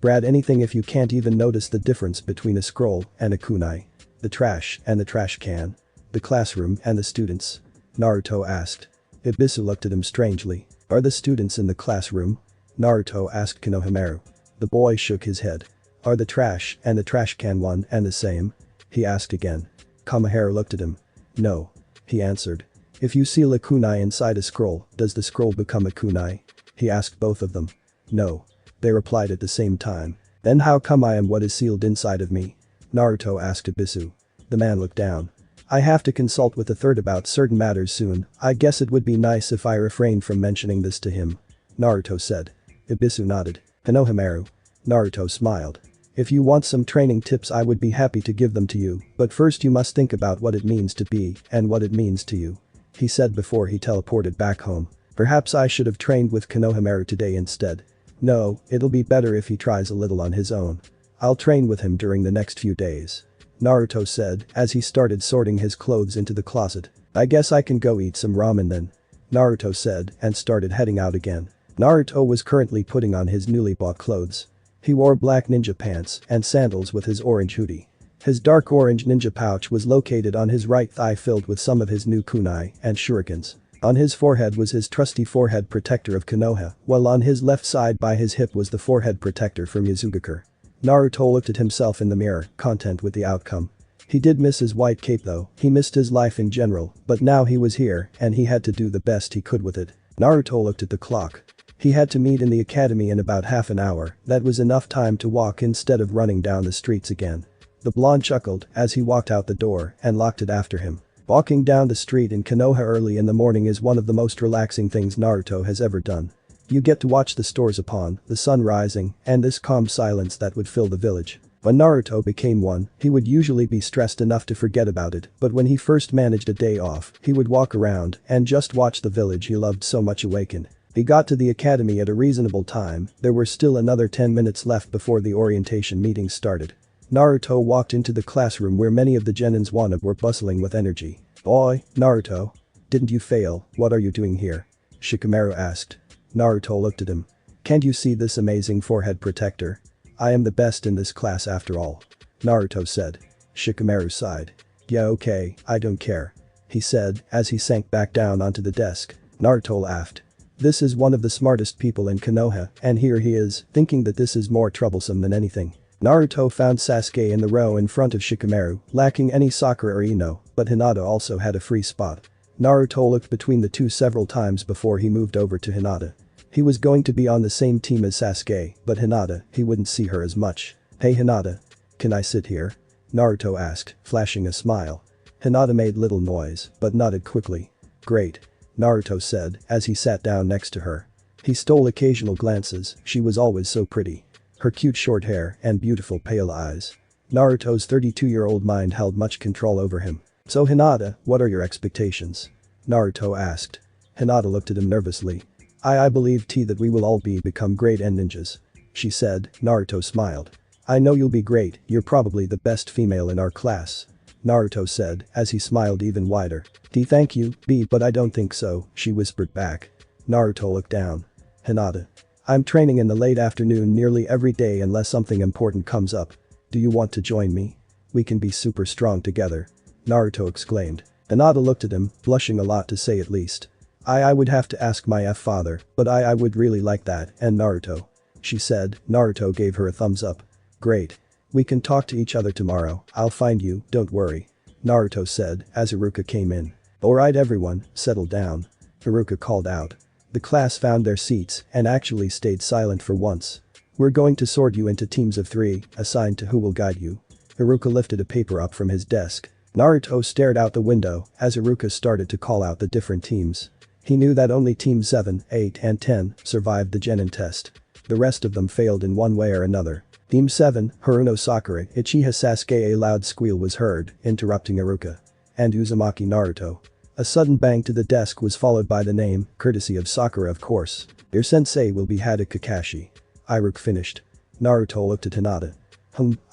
brat anything if you can't even notice the difference between a scroll and a kunai? The trash and the trash can? The classroom and the students?" Naruto asked. Ibisu looked at him strangely. "Are the students in the classroom?" Naruto asked Konohamaru. The boy shook his head. "Are the trash and the trash can one and the same?" he asked again. Konohamaru looked at him. "No," he answered. "If you seal a kunai inside a scroll, does the scroll become a kunai?" he asked both of them. "No," they replied at the same time. "Then how come I am what is sealed inside of me?" Naruto asked Ibisu. The man looked down. "I have to consult with the third about certain matters soon, I guess it would be nice if I refrained from mentioning this to him," Naruto said. Ibisu nodded. "Konohamaru." Naruto smiled. "If you want some training tips I would be happy to give them to you, but first you must think about what it means to be and what it means to you," he said before he teleported back home. "Perhaps I should have trained with Konohamaru today instead." No, it'll be better if he tries a little on his own. I'll train with him during the next few days. Naruto said as he started sorting his clothes into the closet. I guess I can go eat some ramen then. Naruto said and started heading out again. Naruto was currently putting on his newly bought clothes. He wore black ninja pants and sandals with his orange hoodie. His dark orange ninja pouch was located on his right thigh filled with some of his new kunai and shurikens. On his forehead was his trusty forehead protector of Konoha, while on his left side by his hip was the forehead protector from Yuzugakure. Naruto looked at himself in the mirror, content with the outcome. He did miss his white cape though, he missed his life in general, but now he was here and he had to do the best he could with it. Naruto looked at the clock. He had to meet in the academy in about half an hour, that was enough time to walk instead of running down the streets again. The blonde chuckled as he walked out the door and locked it after him. Walking down the street in Konoha early in the morning is one of the most relaxing things Naruto has ever done. You get to watch the stores upon, the sun rising, and this calm silence that would fill the village. When Naruto became one, he would usually be stressed enough to forget about it, but when he first managed a day off, he would walk around and just watch the village he loved so much awaken. He got to the academy at a reasonable time, there were still another 10 minutes left before the orientation meeting started. Naruto walked into the classroom where many of the genins wanted were bustling with energy. Oi, Naruto. Didn't you fail, what are you doing here? Shikamaru asked. Naruto looked at him. Can't you see this amazing forehead protector? I am the best in this class after all. Naruto said. Shikamaru sighed. Yeah okay, I don't care. He said as he sank back down onto the desk. Naruto laughed. This is one of the smartest people in Konoha, and here he is, thinking that this is more troublesome than anything. Naruto found Sasuke in the row in front of Shikamaru, lacking any Sakura or Ino, but Hinata also had a free spot. Naruto looked between the two several times before he moved over to Hinata. He was going to be on the same team as Sasuke, but Hinata, he wouldn't see her as much. Hey Hinata. Can I sit here? Naruto asked, flashing a smile. Hinata made little noise, but nodded quickly. Great. Naruto said as he sat down next to her. He stole occasional glances, she was always so pretty. Her cute short hair and beautiful pale eyes. Naruto's 32-year-old mind held much control over him. So Hinata, what are your expectations? Naruto asked. Hinata looked at him nervously. I believe that we will all become great end ninjas. She said. Naruto smiled. I know you'll be great, you're probably the best female in our class. Naruto said as he smiled even wider. Thank you, but I don't think so, she whispered back. Naruto looked down. Hinata. I'm training in the late afternoon nearly every day unless something important comes up. Do you want to join me? We can be super strong together. Naruto exclaimed. Hinata looked at him, blushing a lot to say at least. I would have to ask my father, but I would really like that, and Naruto. She said. Naruto gave her a thumbs up. Great. We can talk to each other tomorrow, I'll find you, don't worry. Naruto said as Iruka came in. Alright everyone, settle down. Iruka called out. The class found their seats and actually stayed silent for once. We're going to sort you into teams of 3, assigned to who will guide you. Iruka lifted a paper up from his desk. Naruto stared out the window as Iruka started to call out the different teams. He knew that only teams 7, 8 and 10 survived the Genin test. The rest of them failed in one way or another. Team 7, Haruno Sakura, Uchiha Sasuke. A loud squeal was heard, interrupting Iruka. And Uzumaki Naruto. A sudden bang to the desk was followed by the name, courtesy of Sakura of course. Your sensei will be Hada Kakashi. Iruka finished. Naruto looked at Hinata.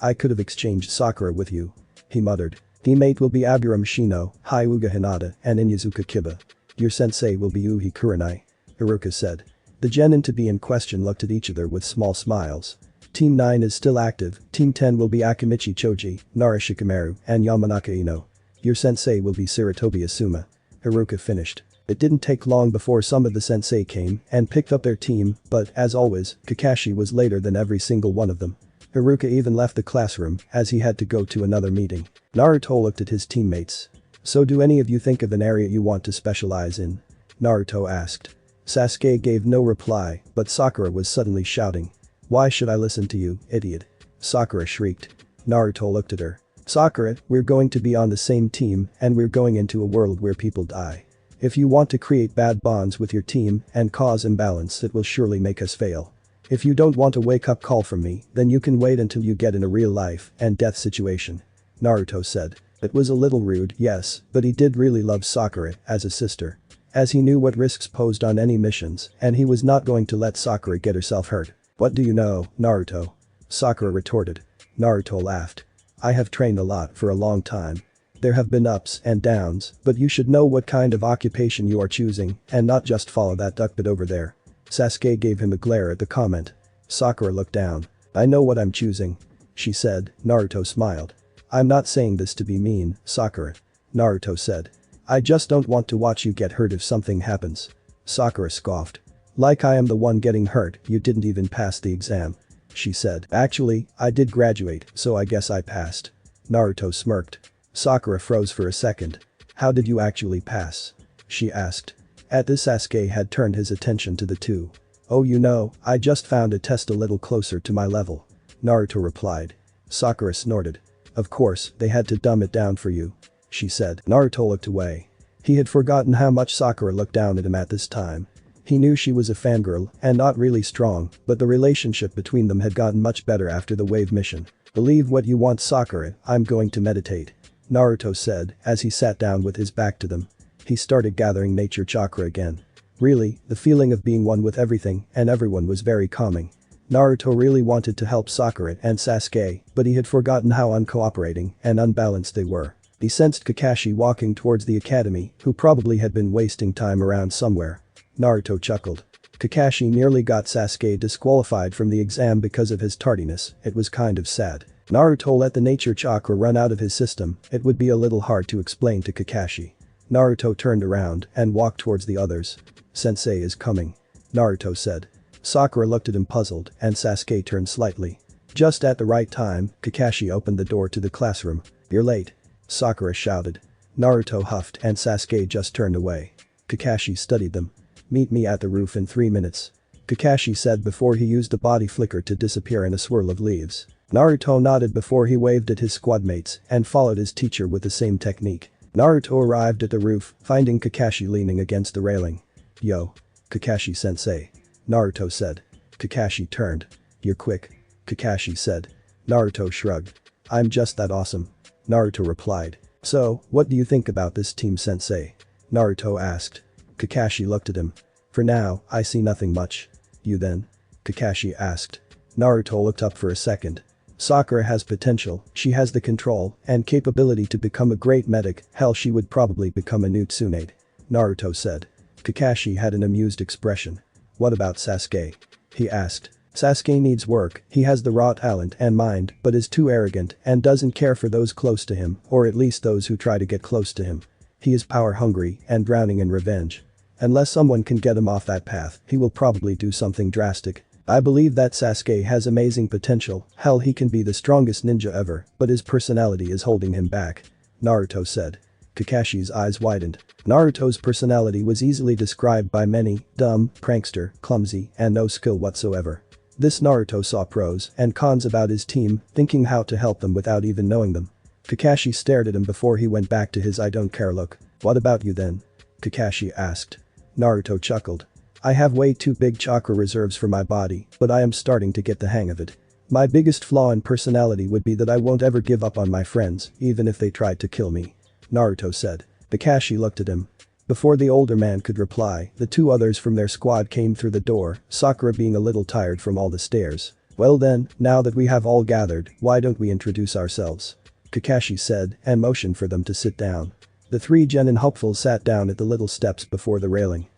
I could have exchanged Sakura with you. He muttered. Teammate will be Aburam Shino, Hyuga Hinata, and Inyazuka Kiba. Your sensei will be Uhi Kurenai. Iruka said. The genin to be in question looked at each other with small smiles. Team 9 is still active, Team 10 will be Akimichi Choji, Nara Shikamaru, and Yamanaka Ino. Your sensei will be Sarutobi Asuma. Iruka finished. It didn't take long before some of the sensei came and picked up their team, but, as always, Kakashi was later than every single one of them. Iruka even left the classroom as he had to go to another meeting. Naruto looked at his teammates. So do any of you think of an area you want to specialize in? Naruto asked. Sasuke gave no reply, but Sakura was suddenly shouting. Why should I listen to you, idiot? Sakura shrieked. Naruto looked at her. Sakura, we're going to be on the same team and we're going into a world where people die. If you want to create bad bonds with your team and cause imbalance, it will surely make us fail. If you don't want a wake-up call from me, then you can wait until you get in a real life and death situation. Naruto said. It was a little rude, yes, but he did really love Sakura as a sister. As he knew what risks posed on any missions, and he was not going to let Sakura get herself hurt. What do you know, Naruto? Sakura retorted. Naruto laughed. I have trained a lot for a long time. There have been ups and downs, but you should know what kind of occupation you are choosing and not just follow that duckbit over there. Sasuke gave him a glare at the comment. Sakura looked down. I know what I'm choosing, she said. Naruto smiled. I'm not saying this to be mean, Sakura. Naruto said. I just don't want to watch you get hurt if something happens. Sakura scoffed. Like I am the one getting hurt, you didn't even pass the exam, she said. Actually, I did graduate, so I guess I passed. Naruto smirked. Sakura froze for a second. How did you actually pass? She asked. At this, Sasuke had turned his attention to the two. Oh, you know, I just found a test a little closer to my level, Naruto replied. Sakura snorted. Of course, they had to dumb it down for you, she said. Naruto looked away. He had forgotten how much Sakura looked down at him at this time. He knew she was a fangirl and not really strong, but the relationship between them had gotten much better after the wave mission. Believe what you want, Sakura, I'm going to meditate, Naruto said as he sat down with his back to them. He started gathering nature chakra again. Really, the feeling of being one with everything and everyone was very calming. Naruto really wanted to help Sakura and Sasuke, but he had forgotten how uncooperating and unbalanced they were. He sensed Kakashi walking towards the academy, who probably had been wasting time around somewhere. Naruto chuckled. Kakashi nearly got Sasuke disqualified from the exam because of his tardiness. It was kind of sad. Naruto let the nature chakra run out of his system. It would be a little hard to explain to Kakashi. Naruto turned around and walked towards the others. Sensei is coming, Naruto said. Sakura looked at him puzzled and Sasuke turned slightly. Just at the right time, Kakashi opened the door to the classroom. You're late, Sakura shouted. Naruto huffed and Sasuke just turned away. Kakashi studied them. Meet me at the roof in 3 minutes, Kakashi said before he used the body flicker to disappear in a swirl of leaves. Naruto nodded before he waved at his squadmates and followed his teacher with the same technique. Naruto arrived at the roof, finding Kakashi leaning against the railing. Yo, Kakashi-sensei, Naruto said. Kakashi turned. You're quick, Kakashi said. Naruto shrugged. I'm just that awesome, Naruto replied. So, what do you think about this team, sensei? Naruto asked. Kakashi looked at him. For now, I see nothing much. You then? Kakashi asked. Naruto looked up for a second. Sakura has potential, she has the control and capability to become a great medic, hell she would probably become a new Tsunade, Naruto said. Kakashi had an amused expression. What about Sasuke? He asked. Sasuke needs work, he has the raw talent and mind but is too arrogant and doesn't care for those close to him, or at least those who try to get close to him. He is power hungry and drowning in revenge. Unless someone can get him off that path, he will probably do something drastic. I believe that Sasuke has amazing potential, hell he can be the strongest ninja ever, but his personality is holding him back, Naruto said. Kakashi's eyes widened. Naruto's personality was easily described by many: dumb, prankster, clumsy, and no skill whatsoever. This Naruto saw pros and cons about his team, thinking how to help them without even knowing them. Kakashi stared at him before he went back to his I don't care look. What about you then? Kakashi asked. Naruto chuckled. I have way too big chakra reserves for my body, but I am starting to get the hang of it. My biggest flaw in personality would be that I won't ever give up on my friends, even if they tried to kill me, Naruto said. Kakashi looked at him. Before the older man could reply, the two others from their squad came through the door, Sakura being a little tired from all the stairs. Well then, now that we have all gathered, why don't we introduce ourselves? Kakashi said and motioned for them to sit down. The three genin hopefuls sat down at the little steps before the railing.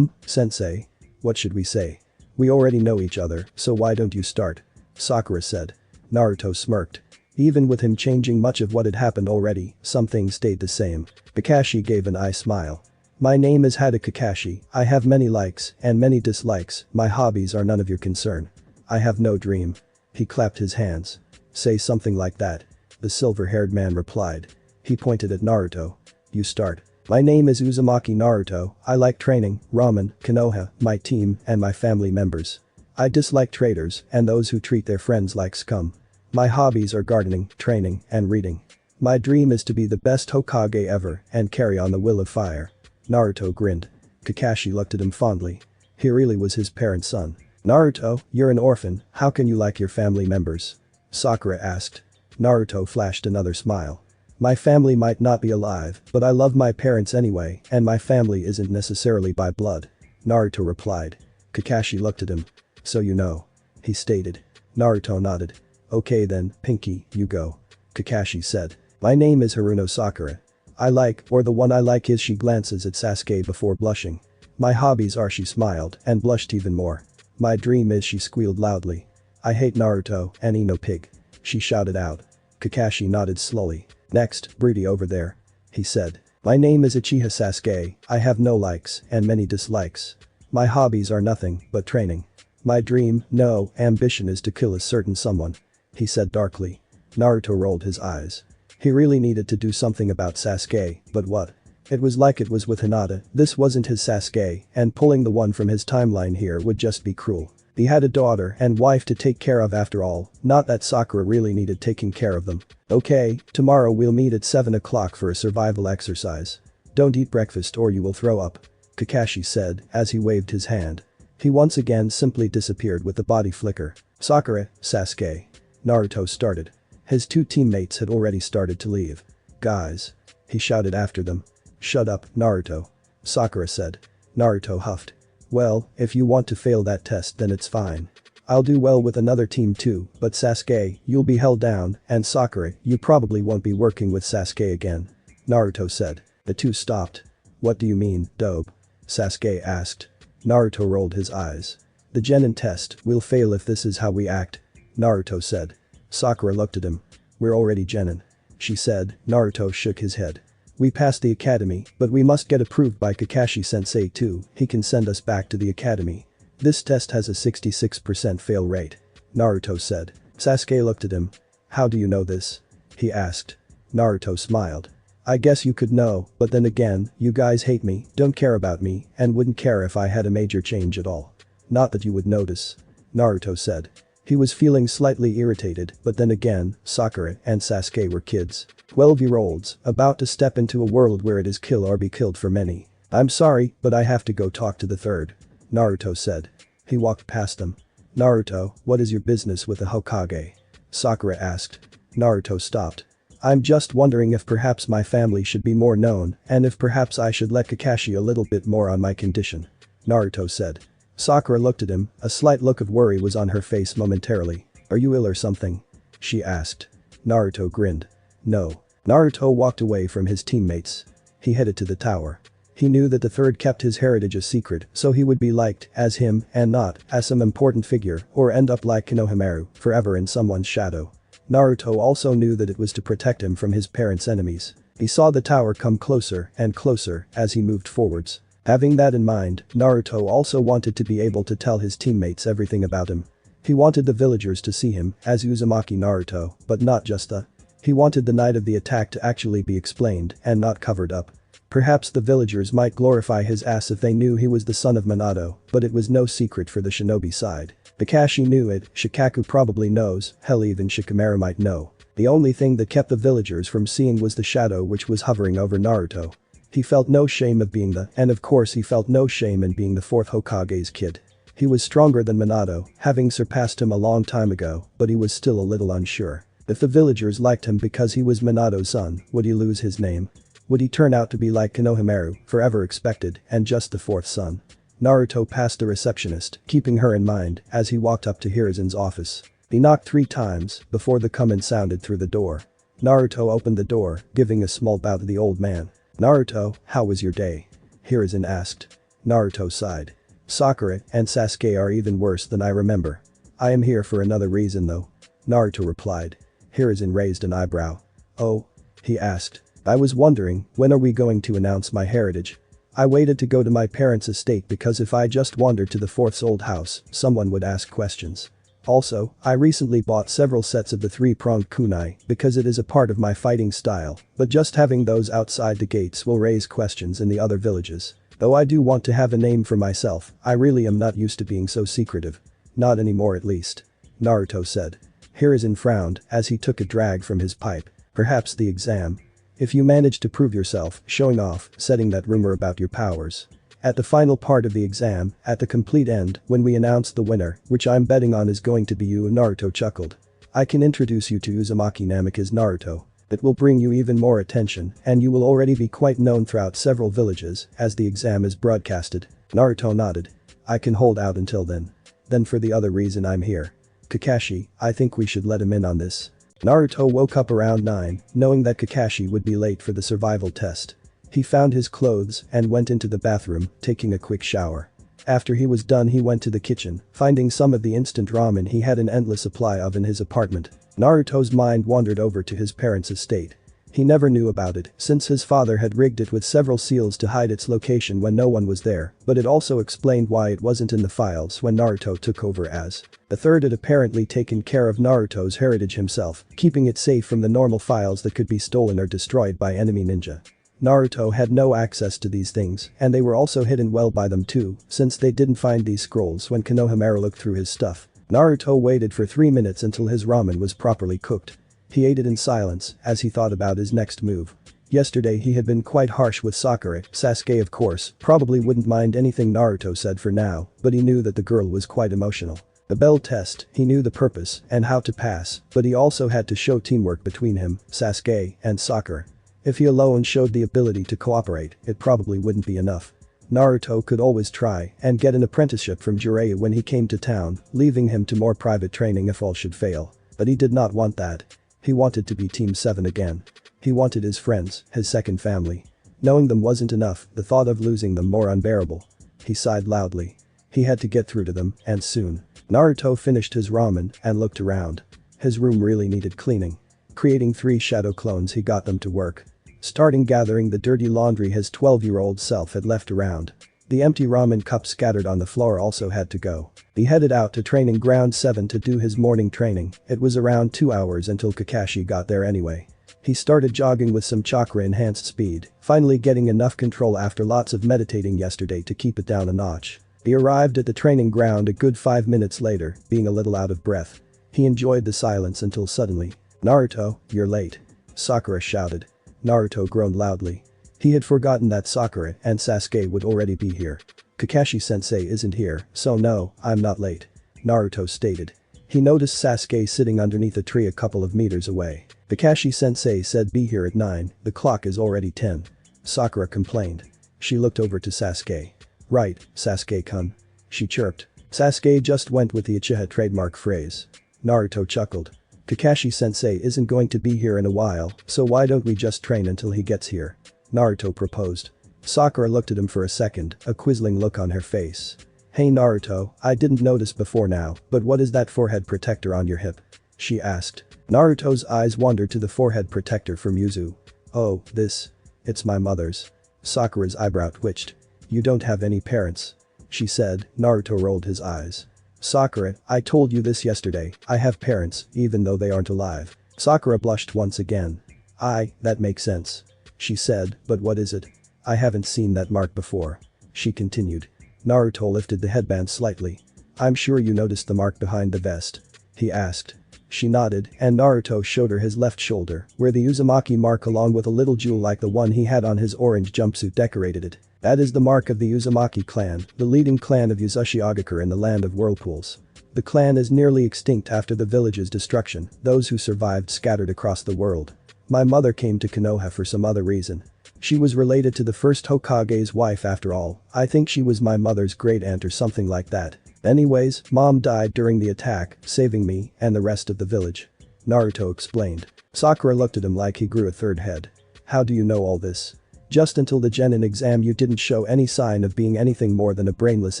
Sensei. What should we say? We already know each other, so why don't you start? Sakura said. Naruto smirked. Even with him changing much of what had happened already, some things stayed the same. Kakashi gave an eye smile. My name is Hada Kakashi, I have many likes and many dislikes, my hobbies are none of your concern. I have no dream. He clapped his hands. Say something like that, the silver-haired man replied. He pointed at Naruto. You start. My name is Uzumaki Naruto, I like training, ramen, Konoha, my team, and my family members. I dislike traitors and those who treat their friends like scum. My hobbies are gardening, training, and reading. My dream is to be the best Hokage ever and carry on the will of fire. Naruto grinned. Kakashi looked at him fondly. He really was his parent's son. Naruto, you're an orphan, how can you like your family members? Sakura asked. Naruto flashed another smile. My family might not be alive, but I love my parents anyway, and my family isn't necessarily by blood. Naruto replied. Kakashi looked at him. So you know. he stated. Naruto nodded. Okay then, Pinky, you go. Kakashi said. My name is Haruno Sakura. The one I like is. She glances at Sasuke before blushing. My hobbies are. She smiled and blushed even more. My dream is. She squealed loudly. I hate Naruto and Ino pig. She shouted out. Kakashi nodded slowly. Next, broody over there. He said. My name is Uchiha Sasuke. I have no likes and many dislikes. My hobbies are nothing but training. My dream, no, ambition is to kill a certain someone. He said darkly. Naruto rolled his eyes. He really needed to do something about Sasuke, but what? It was like it was with Hinata. This wasn't his Sasuke, and pulling the one from his timeline here would just be cruel. He had a daughter and wife to take care of after all, not that Sakura really needed taking care of them. Okay, tomorrow we'll meet at 7 o'clock for a survival exercise. Don't eat breakfast or you will throw up. Kakashi said as he waved his hand. He once again simply disappeared with the body flicker. Sakura, Sasuke. Naruto started. His two teammates had already started to leave. Guys. He shouted after them. Shut up, Naruto. Sakura said. Naruto huffed. Well, if you want to fail that test then it's fine. I'll do well with another team too, but Sasuke, you'll be held down, and Sakura, you probably won't be working with Sasuke again. Naruto said. The two stopped. What do you mean, dope? Sasuke asked. Naruto rolled his eyes. The genin test, we'll fail if this is how we act. Naruto said. Sakura looked at him. We're already genin. She said. Naruto shook his head. We passed the academy, but we must get approved by Kakashi-sensei too. He can send us back to the academy. This test has a 66% fail rate. Naruto said. Sasuke looked at him. How do you know this? He asked. Naruto smiled. I guess you could know, but then again, you guys hate me, don't care about me, and wouldn't care if I had a major change at all. Not that you would notice. Naruto said. He was feeling slightly irritated, but then again, Sakura and Sasuke were kids. 12-year-olds, about to step into a world where it is kill or be killed for many. I'm sorry, but I have to go talk to the third. Naruto said. He walked past them. Naruto, what is your business with the Hokage? Sakura asked. Naruto stopped. I'm just wondering if perhaps my family should be more known, and if perhaps I should let Kakashi a little bit more on my condition. Naruto said. Sakura looked at him, a slight look of worry was on her face momentarily. Are you ill or something? She asked. Naruto grinned. No. Naruto walked away from his teammates. He headed to the tower. He knew that the third kept his heritage a secret, so he would be liked as him and not as some important figure or end up like Konohamaru, forever in someone's shadow. Naruto also knew that it was to protect him from his parents' enemies. He saw the tower come closer and closer as he moved forwards. Having that in mind, Naruto also wanted to be able to tell his teammates everything about him. He wanted the villagers to see him as Uzumaki Naruto, but not just the. He wanted the night of the attack to actually be explained and not covered up. Perhaps the villagers might glorify his ass if they knew he was the son of Minato, but it was no secret for the shinobi side. Kakashi knew it, Shikaku probably knows, hell even Shikamaru might know. The only thing that kept the villagers from seeing was the shadow which was hovering over Naruto. He felt no shame of being and of course he felt no shame in being the fourth Hokage's kid. He was stronger than Minato, having surpassed him a long time ago, but he was still a little unsure. If the villagers liked him because he was Minato's son, would he lose his name? Would he turn out to be like Konohamaru, forever expected, and just the fourth son? Naruto passed the receptionist, keeping her in mind, as he walked up to Hirazen's office. He knocked 3 times before the command sounded through the door. Naruto opened the door, giving a small bow to the old man. Naruto, how was your day? Hirazen asked. Naruto sighed. Sakura and Sasuke are even worse than I remember. I am here for another reason though. Naruto replied. Hirazen raised an eyebrow. Oh? He asked. I was wondering, when are we going to announce my heritage? I waited to go to my parents' estate because if I just wandered to the fourth's old house, someone would ask questions. Also, I recently bought several sets of the 3-pronged kunai because it is a part of my fighting style, but just having those outside the gates will raise questions in the other villages. Though I do want to have a name for myself, I really am not used to being so secretive. Not anymore at least. Naruto said. Hiruzen frowned as he took a drag from his pipe. Perhaps the exam. If you manage to prove yourself, showing off, setting that rumor about your powers. At the final part of the exam, at the complete end, when we announce the winner, which I'm betting on is going to be you, Naruto chuckled. I can introduce you to Uzumaki Namik as Naruto. It will bring you even more attention, and you will already be quite known throughout several villages as the exam is broadcasted. Naruto nodded. I can hold out until then. Then for the other reason I'm here. Kakashi, I think we should let him in on this. Naruto woke up around 9, knowing that Kakashi would be late for the survival test. He found his clothes and went into the bathroom, taking a quick shower. After he was done he went to the kitchen, finding some of the instant ramen he had an endless supply of in his apartment. Naruto's mind wandered over to his parents' estate. He never knew about it, since his father had rigged it with several seals to hide its location when no one was there, but it also explained why it wasn't in the files when Naruto took over as. The third had apparently taken care of Naruto's heritage himself, keeping it safe from the normal files that could be stolen or destroyed by enemy ninja. Naruto had no access to these things, and they were also hidden well by them too, since they didn't find these scrolls when Konohamaru looked through his stuff. Naruto waited for 3 minutes until his ramen was properly cooked. He ate it in silence as he thought about his next move. Yesterday he had been quite harsh with Sakura. Sasuke of course probably wouldn't mind anything Naruto said for now, but he knew that the girl was quite emotional. The bell test, he knew the purpose and how to pass, but he also had to show teamwork between him, Sasuke, and Sakura. If he alone showed the ability to cooperate, it probably wouldn't be enough. Naruto could always try and get an apprenticeship from Jiraiya when he came to town, leaving him to more private training if all should fail. But he did not want that. He wanted to be Team 7 again. He wanted his friends, his second family. Knowing them wasn't enough, the thought of losing them more unbearable. He sighed loudly. He had to get through to them, and soon. Naruto finished his ramen and looked around. His room really needed cleaning. Creating 3 shadow clones he got them to work. Starting gathering the dirty laundry his 12-year-old self had left around. The empty ramen cup scattered on the floor also had to go. He headed out to training ground 7 to do his morning training. It was around 2 hours until Kakashi got there anyway. He started jogging with some chakra-enhanced speed, finally getting enough control after lots of meditating yesterday to keep it down a notch. He arrived at the training ground a good 5 minutes later, being a little out of breath. He enjoyed the silence until suddenly. "Naruto, you're late," Sakura shouted. Naruto groaned loudly. He had forgotten that Sakura and Sasuke would already be here. "Kakashi-sensei isn't here, so no, I'm not late," Naruto stated. He noticed Sasuke sitting underneath a tree a couple of meters away. "Kakashi-sensei said be here at 9, the clock is already 10. Sakura complained. She looked over to Sasuke. "Right, Sasuke-kun," she chirped. Sasuke just went with the Uchiha trademark phrase. Naruto chuckled. "Kakashi-sensei isn't going to be here in a while, so why don't we just train until he gets here?" Naruto proposed. Sakura looked at him for a second, a quizzical look on her face. "Hey Naruto, I didn't notice before now, but what is that forehead protector on your hip?" she asked. Naruto's eyes wandered to the forehead protector from Yuzu. "Oh, this. It's my mother's." Sakura's eyebrow twitched. "You don't have any parents," she said. Naruto rolled his eyes. "Sakura, I told you this yesterday, I have parents, even though they aren't alive." Sakura blushed once again. That makes sense," she said, "but what is it? I haven't seen that mark before," she continued. Naruto lifted the headband slightly. "I'm sure you noticed the mark behind the vest?" he asked. She nodded, and Naruto showed her his left shoulder, where the Uzumaki mark along with a little jewel like the one he had on his orange jumpsuit decorated it. "That is the mark of the Uzumaki clan, the leading clan of Uzashigakure in the land of whirlpools. The clan is nearly extinct after the village's destruction, those who survived scattered across the world. My mother came to Konoha for some other reason. She was related to the first Hokage's wife after all, I think she was my mother's great aunt or something like that. Anyways, mom died during the attack, saving me and the rest of the village," Naruto explained. Sakura looked at him like he grew a third head. "How do you know all this? Just until the Genin exam you didn't show any sign of being anything more than a brainless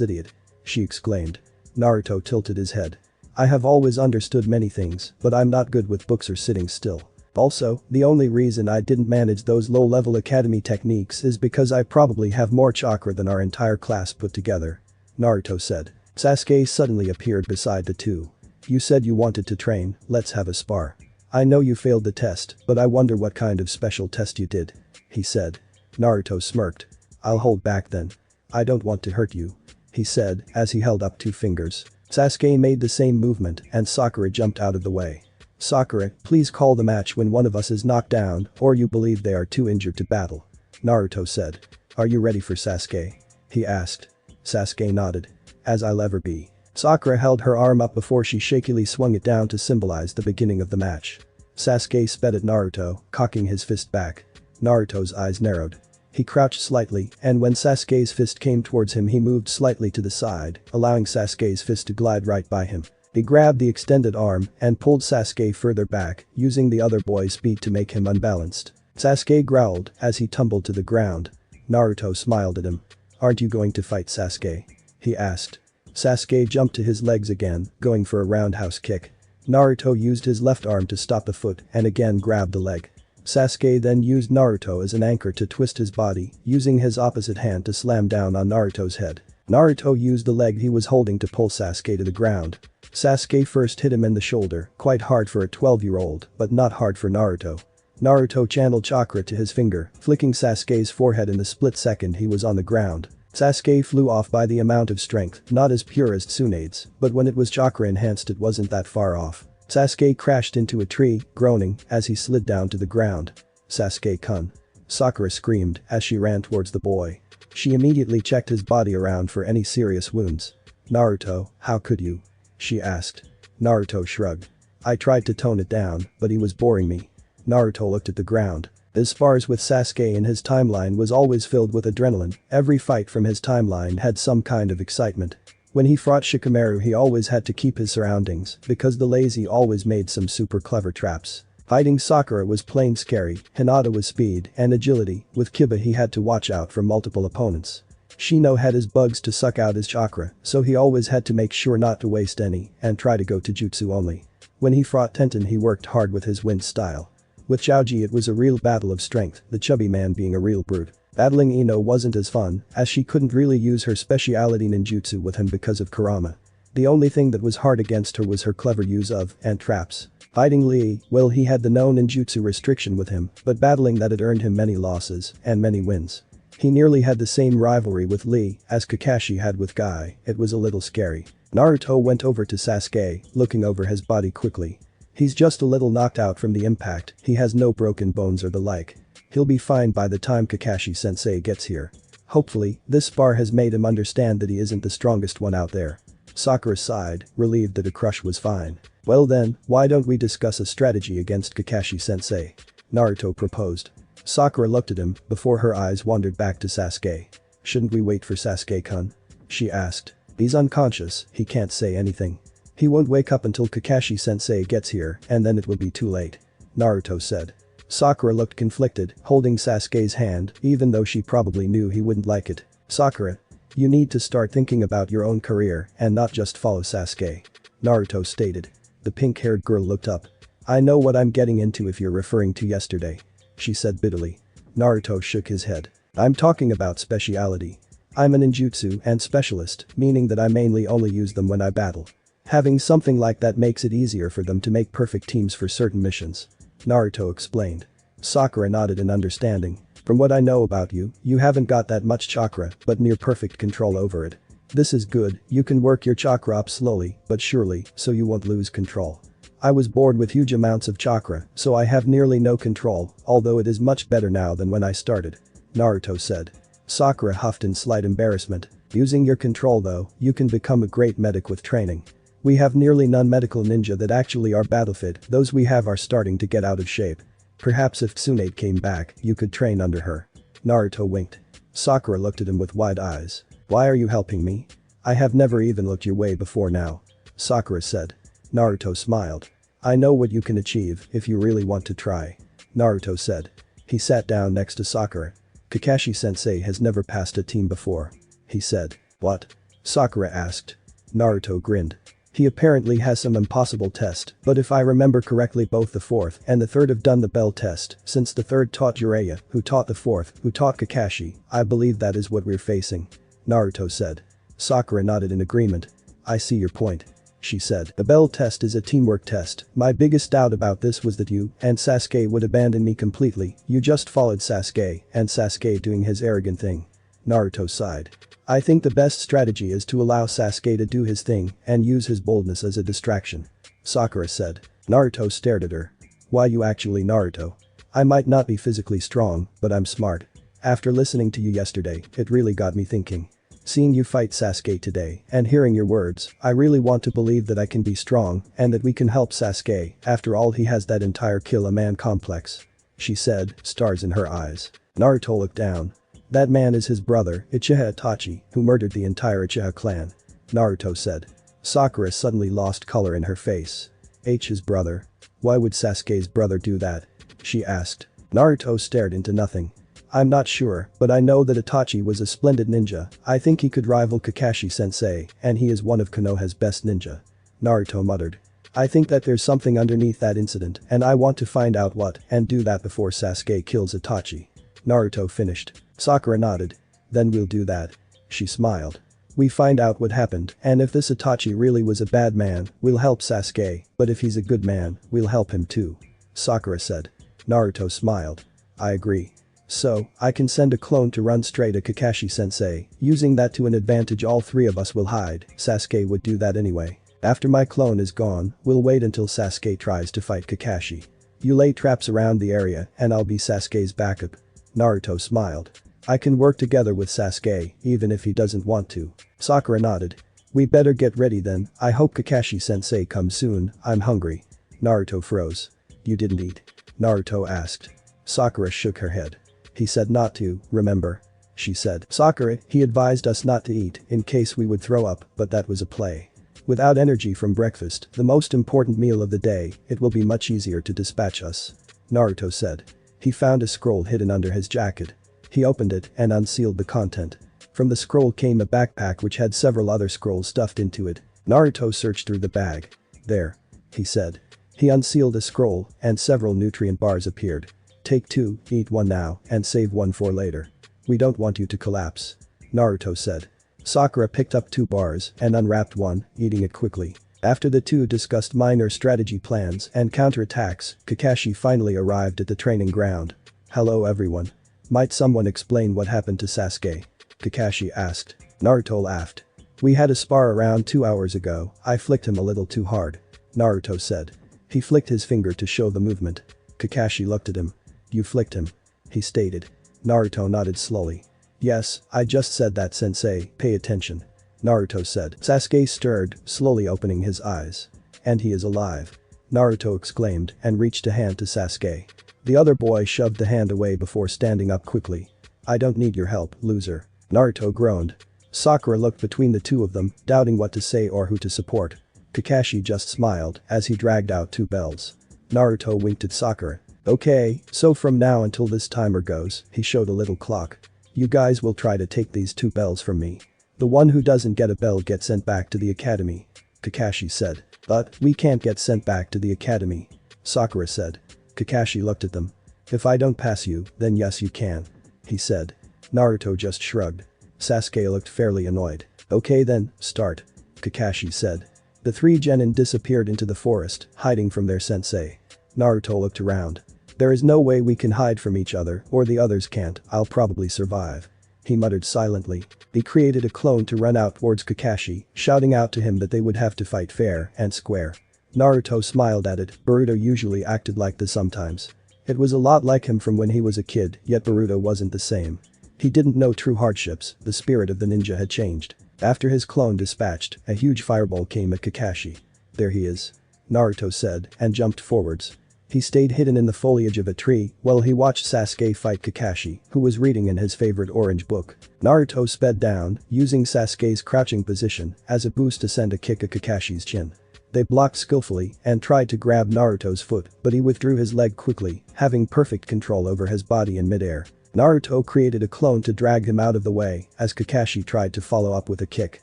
idiot," she exclaimed. Naruto tilted his head. "I have always understood many things, but I'm not good with books or sitting still. Also, the only reason I didn't manage those low-level academy techniques is because I probably have more chakra than our entire class put together," Naruto said. Sasuke suddenly appeared beside the two. "You said you wanted to train, let's have a spar. I know you failed the test, but I wonder what kind of special test you did," he said. Naruto smirked. "I'll hold back then. I don't want to hurt you," he said as he held up 2 fingers. Sasuke made the same movement and Sakura jumped out of the way. "Sakura, please call the match when one of us is knocked down or you believe they are too injured to battle," Naruto said. "Are you ready for Sasuke?" he asked. Sasuke nodded. "As I'll ever be." Sakura held her arm up before she shakily swung it down to symbolize the beginning of the match. Sasuke sped at Naruto, cocking his fist back. Naruto's eyes narrowed. He crouched slightly, and when Sasuke's fist came towards him he moved slightly to the side, allowing Sasuke's fist to glide right by him. He grabbed the extended arm and pulled Sasuke further back, using the other boy's speed to make him unbalanced. Sasuke growled as he tumbled to the ground. Naruto smiled at him. "Aren't you going to fight, Sasuke?" he asked. Sasuke jumped to his legs again, going for a roundhouse kick. Naruto used his left arm to stop the foot and again grabbed the leg. Sasuke then used Naruto as an anchor to twist his body, using his opposite hand to slam down on Naruto's head. Naruto used the leg he was holding to pull Sasuke to the ground. Sasuke first hit him in the shoulder, quite hard for a 12-year-old, but not hard for Naruto. Naruto channeled chakra to his finger, flicking Sasuke's forehead in the split second he was on the ground. Sasuke flew off by the amount of strength, not as pure as Tsunade's, but when it was chakra enhanced it wasn't that far off. Sasuke crashed into a tree, groaning, as he slid down to the ground. "Sasuke-kun." Sakura screamed as she ran towards the boy. She immediately checked his body around for any serious wounds. "Naruto, how could you?" she asked. Naruto shrugged. "I tried to tone it down, but he was boring me." Naruto looked at the ground. As far as with Sasuke in his timeline was always filled with adrenaline, every fight from his timeline had some kind of excitement. When he fought Shikamaru he always had to keep his surroundings because the lazy always made some super clever traps. Fighting Sakura was plain scary, Hinata was speed and agility, with Kiba he had to watch out for multiple opponents. Shino had his bugs to suck out his chakra, so he always had to make sure not to waste any and try to go to jutsu only. When he fought Tenten he worked hard with his wind style. With Chaoji it was a real battle of strength, the chubby man being a real brute. Battling Ino wasn't as fun, as she couldn't really use her speciality ninjutsu with him because of Kurama. The only thing that was hard against her was her clever use of and traps. Fighting Lee, well he had the no ninjutsu restriction with him, but battling that had earned him many losses and many wins. He nearly had the same rivalry with Lee as Kakashi had with Guy, it was a little scary. Naruto went over to Sasuke, looking over his body quickly. He's just a little knocked out from the impact, he has no broken bones or the like. He'll be fine by the time Kakashi-sensei gets here. Hopefully, this spar has made him understand that he isn't the strongest one out there. Sakura sighed, relieved that a crush was fine. "Well then, why don't we discuss a strategy against Kakashi-sensei?" Naruto proposed. Sakura looked at him before her eyes wandered back to Sasuke. "Shouldn't we wait for Sasuke-kun?" she asked. "He's unconscious, he can't say anything. He won't wake up until Kakashi-sensei gets here and then it will be too late," Naruto said. Sakura looked conflicted, holding Sasuke's hand, even though she probably knew he wouldn't like it. "Sakura, you need to start thinking about your own career and not just follow Sasuke," Naruto stated. The pink-haired girl looked up. "I know what I'm getting into if you're referring to yesterday," she said bitterly. Naruto shook his head. "I'm talking about speciality. I'm a ninjutsu and specialist, meaning that I mainly only use them when I battle. Having something like that makes it easier for them to make perfect teams for certain missions," Naruto explained. Sakura nodded in understanding. "From what I know about you, you haven't got that much chakra, but near perfect control over it. This is good, you can work your chakra up slowly, but surely, so you won't lose control. I was born with huge amounts of chakra, so I have nearly no control, although it is much better now than when I started," Naruto said. Sakura huffed in slight embarrassment. "Using your control though, you can become a great medic with training. We have nearly none medical ninja that actually are battlefit, those we have are starting to get out of shape. Perhaps if Tsunade came back, you could train under her." Naruto winked. Sakura looked at him with wide eyes. "Why are you helping me? I have never even looked your way before now," Sakura said. Naruto smiled. "I know what you can achieve if you really want to try," Naruto said. He sat down next to Sakura. "Kakashi-sensei has never passed a team before," he said. "What?" Sakura asked. Naruto grinned. "He apparently has some impossible test, but if I remember correctly both the fourth and the third have done the bell test, since the third taught Jiraiya, who taught the fourth, who taught Kakashi, I believe that is what we're facing," Naruto said. Sakura nodded in agreement. "I see your point," she said. "The bell test is a teamwork test, my biggest doubt about this was that you and Sasuke would abandon me completely, you just followed Sasuke and Sasuke doing his arrogant thing." Naruto sighed. "I think the best strategy is to allow Sasuke to do his thing and use his boldness as a distraction," Sakura said. Naruto stared at her. "Why you actually Naruto? I might not be physically strong, but I'm smart. After listening to you yesterday, it really got me thinking. Seeing you fight Sasuke today and hearing your words, I really want to believe that I can be strong and that we can help Sasuke, after all he has that entire kill a man complex," she said, stars in her eyes. Naruto looked down. That man is his brother, Uchiha Itachi, who murdered the entire Uchiha clan. Naruto said. Sakura suddenly lost color in her face. His brother? Why would Sasuke's brother do that? She asked. Naruto stared into nothing. I'm not sure, but I know that Itachi was a splendid ninja. I think he could rival Kakashi-sensei, and he is one of Konoha's best ninja. Naruto muttered. I think that there's something underneath that incident, and I want to find out what, and do that before Sasuke kills Itachi. Naruto finished. Sakura nodded. Then we'll do that. She smiled. We find out what happened, and if this Itachi really was a bad man, we'll help Sasuke, but if he's a good man, we'll help him too. Sakura said. Naruto smiled. I agree. So, I can send a clone to run straight at Kakashi-sensei, using that to an advantage all three of us will hide. Sasuke would do that anyway. After my clone is gone, we'll wait until Sasuke tries to fight Kakashi. You lay traps around the area and I'll be Sasuke's backup. Naruto smiled. I can work together with Sasuke, even if he doesn't want to. Sakura nodded. We better get ready then, I hope Kakashi-sensei comes soon, I'm hungry. Naruto froze. You didn't eat? Naruto asked. Sakura shook her head. He said not to, remember? She said. Sakura, he advised us not to eat in case we would throw up, but that was a play. Without energy from breakfast, the most important meal of the day, it will be much easier to dispatch us. Naruto said. He found a scroll hidden under his jacket. He opened it and unsealed the content. From the scroll came a backpack which had several other scrolls stuffed into it. Naruto searched through the bag. There. He said. He unsealed a scroll and several nutrient bars appeared. Take 2, eat 1 now, and save 1 for later. We don't want you to collapse. Naruto said. Sakura picked up 2 bars and unwrapped 1, eating it quickly. After the two discussed minor strategy plans and counterattacks, Kakashi finally arrived at the training ground. Hello everyone. Might someone explain what happened to Sasuke? Kakashi asked. Naruto laughed. We had a spar around 2 hours ago, I flicked him a little too hard. Naruto said. He flicked his finger to show the movement. Kakashi looked at him. You flicked him. He stated. Naruto nodded slowly. Yes, I just said that sensei, pay attention. Naruto said. Sasuke stirred, slowly opening his eyes. And he is alive. Naruto exclaimed and reached a hand to Sasuke. The other boy shoved the hand away before standing up quickly. I don't need your help, loser. Naruto groaned. Sakura looked between the two of them, doubting what to say or who to support. Kakashi just smiled as he dragged out 2 bells. Naruto winked at Sakura. Okay, so from now until this timer goes, he showed a little clock. You guys will try to take these 2 bells from me. The one who doesn't get a bell gets sent back to the academy. Kakashi said. But, we can't get sent back to the academy. Sakura said. Kakashi looked at them. If I don't pass you, then yes you can. He said. Naruto just shrugged. Sasuke looked fairly annoyed. Okay then, start. Kakashi said. The 3 genin disappeared into the forest, hiding from their sensei. Naruto looked around. There is no way we can hide from each other, or the others can't, I'll probably survive. He muttered silently. He created a clone to run out towards Kakashi, shouting out to him that they would have to fight fair and square. Naruto smiled at it, Boruto usually acted like this sometimes. It was a lot like him from when he was a kid, yet Boruto wasn't the same. He didn't know true hardships, the spirit of the ninja had changed. After his clone dispatched, a huge fireball came at Kakashi. There he is. Naruto said, and jumped forwards. He stayed hidden in the foliage of a tree while he watched Sasuke fight Kakashi, who was reading in his favorite orange book. Naruto sped down, using Sasuke's crouching position as a boost to send a kick at Kakashi's chin. They blocked skillfully and tried to grab Naruto's foot, but he withdrew his leg quickly, having perfect control over his body in midair. Naruto created a clone to drag him out of the way as Kakashi tried to follow up with a kick.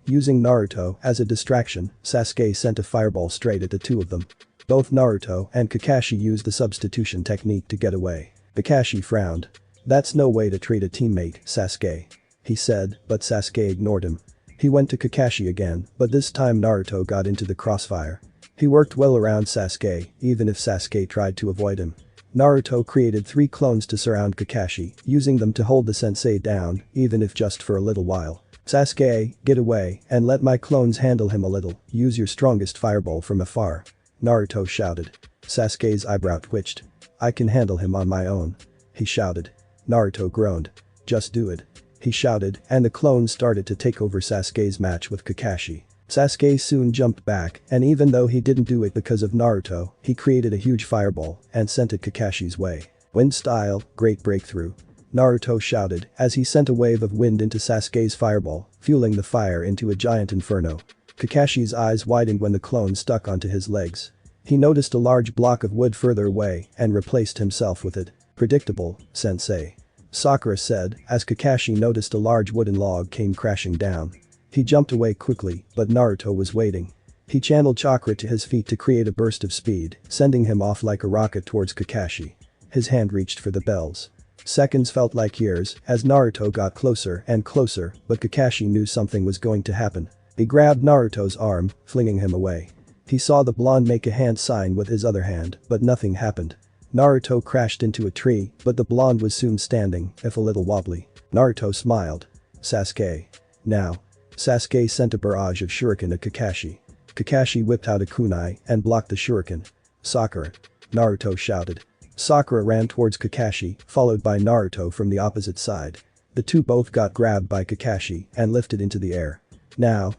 Using Naruto as a distraction, Sasuke sent a fireball straight at the two of them. Both Naruto and Kakashi used the substitution technique to get away. Kakashi frowned. That's no way to treat a teammate, Sasuke. He said, but Sasuke ignored him. He went to Kakashi again, but this time Naruto got into the crossfire. He worked well around Sasuke, even if Sasuke tried to avoid him. Naruto created 3 clones to surround Kakashi, using them to hold the sensei down, even if just for a little while. Sasuke, get away and let my clones handle him a little, use your strongest fireball from afar. Naruto shouted. Sasuke's eyebrow twitched. I can handle him on my own. He shouted. Naruto groaned. Just do it. He shouted, and the clones started to take over Sasuke's match with Kakashi. Sasuke soon jumped back, and even though he didn't do it because of Naruto, he created a huge fireball and sent it Kakashi's way. Wind style, great breakthrough. Naruto shouted as he sent a wave of wind into Sasuke's fireball, fueling the fire into a giant inferno. Kakashi's eyes widened when the clone stuck onto his legs. He noticed a large block of wood further away and replaced himself with it. Predictable, sensei. Sakura said as Kakashi noticed a large wooden log came crashing down. He jumped away quickly, but Naruto was waiting. He channeled chakra to his feet to create a burst of speed, sending him off like a rocket towards Kakashi. His hand reached for the bells. Seconds felt like years as Naruto got closer and closer, but Kakashi knew something was going to happen. He grabbed Naruto's arm, flinging him away. He saw the blonde make a hand sign with his other hand, but nothing happened. Naruto crashed into a tree, but the blonde was soon standing, if a little wobbly. Naruto smiled. Sasuke. Now. Sasuke sent a barrage of shuriken at Kakashi. Kakashi whipped out a kunai and blocked the shuriken. Sakura. Naruto shouted. Sakura ran towards Kakashi, followed by Naruto from the opposite side. The two both got grabbed by Kakashi and lifted into the air. Now,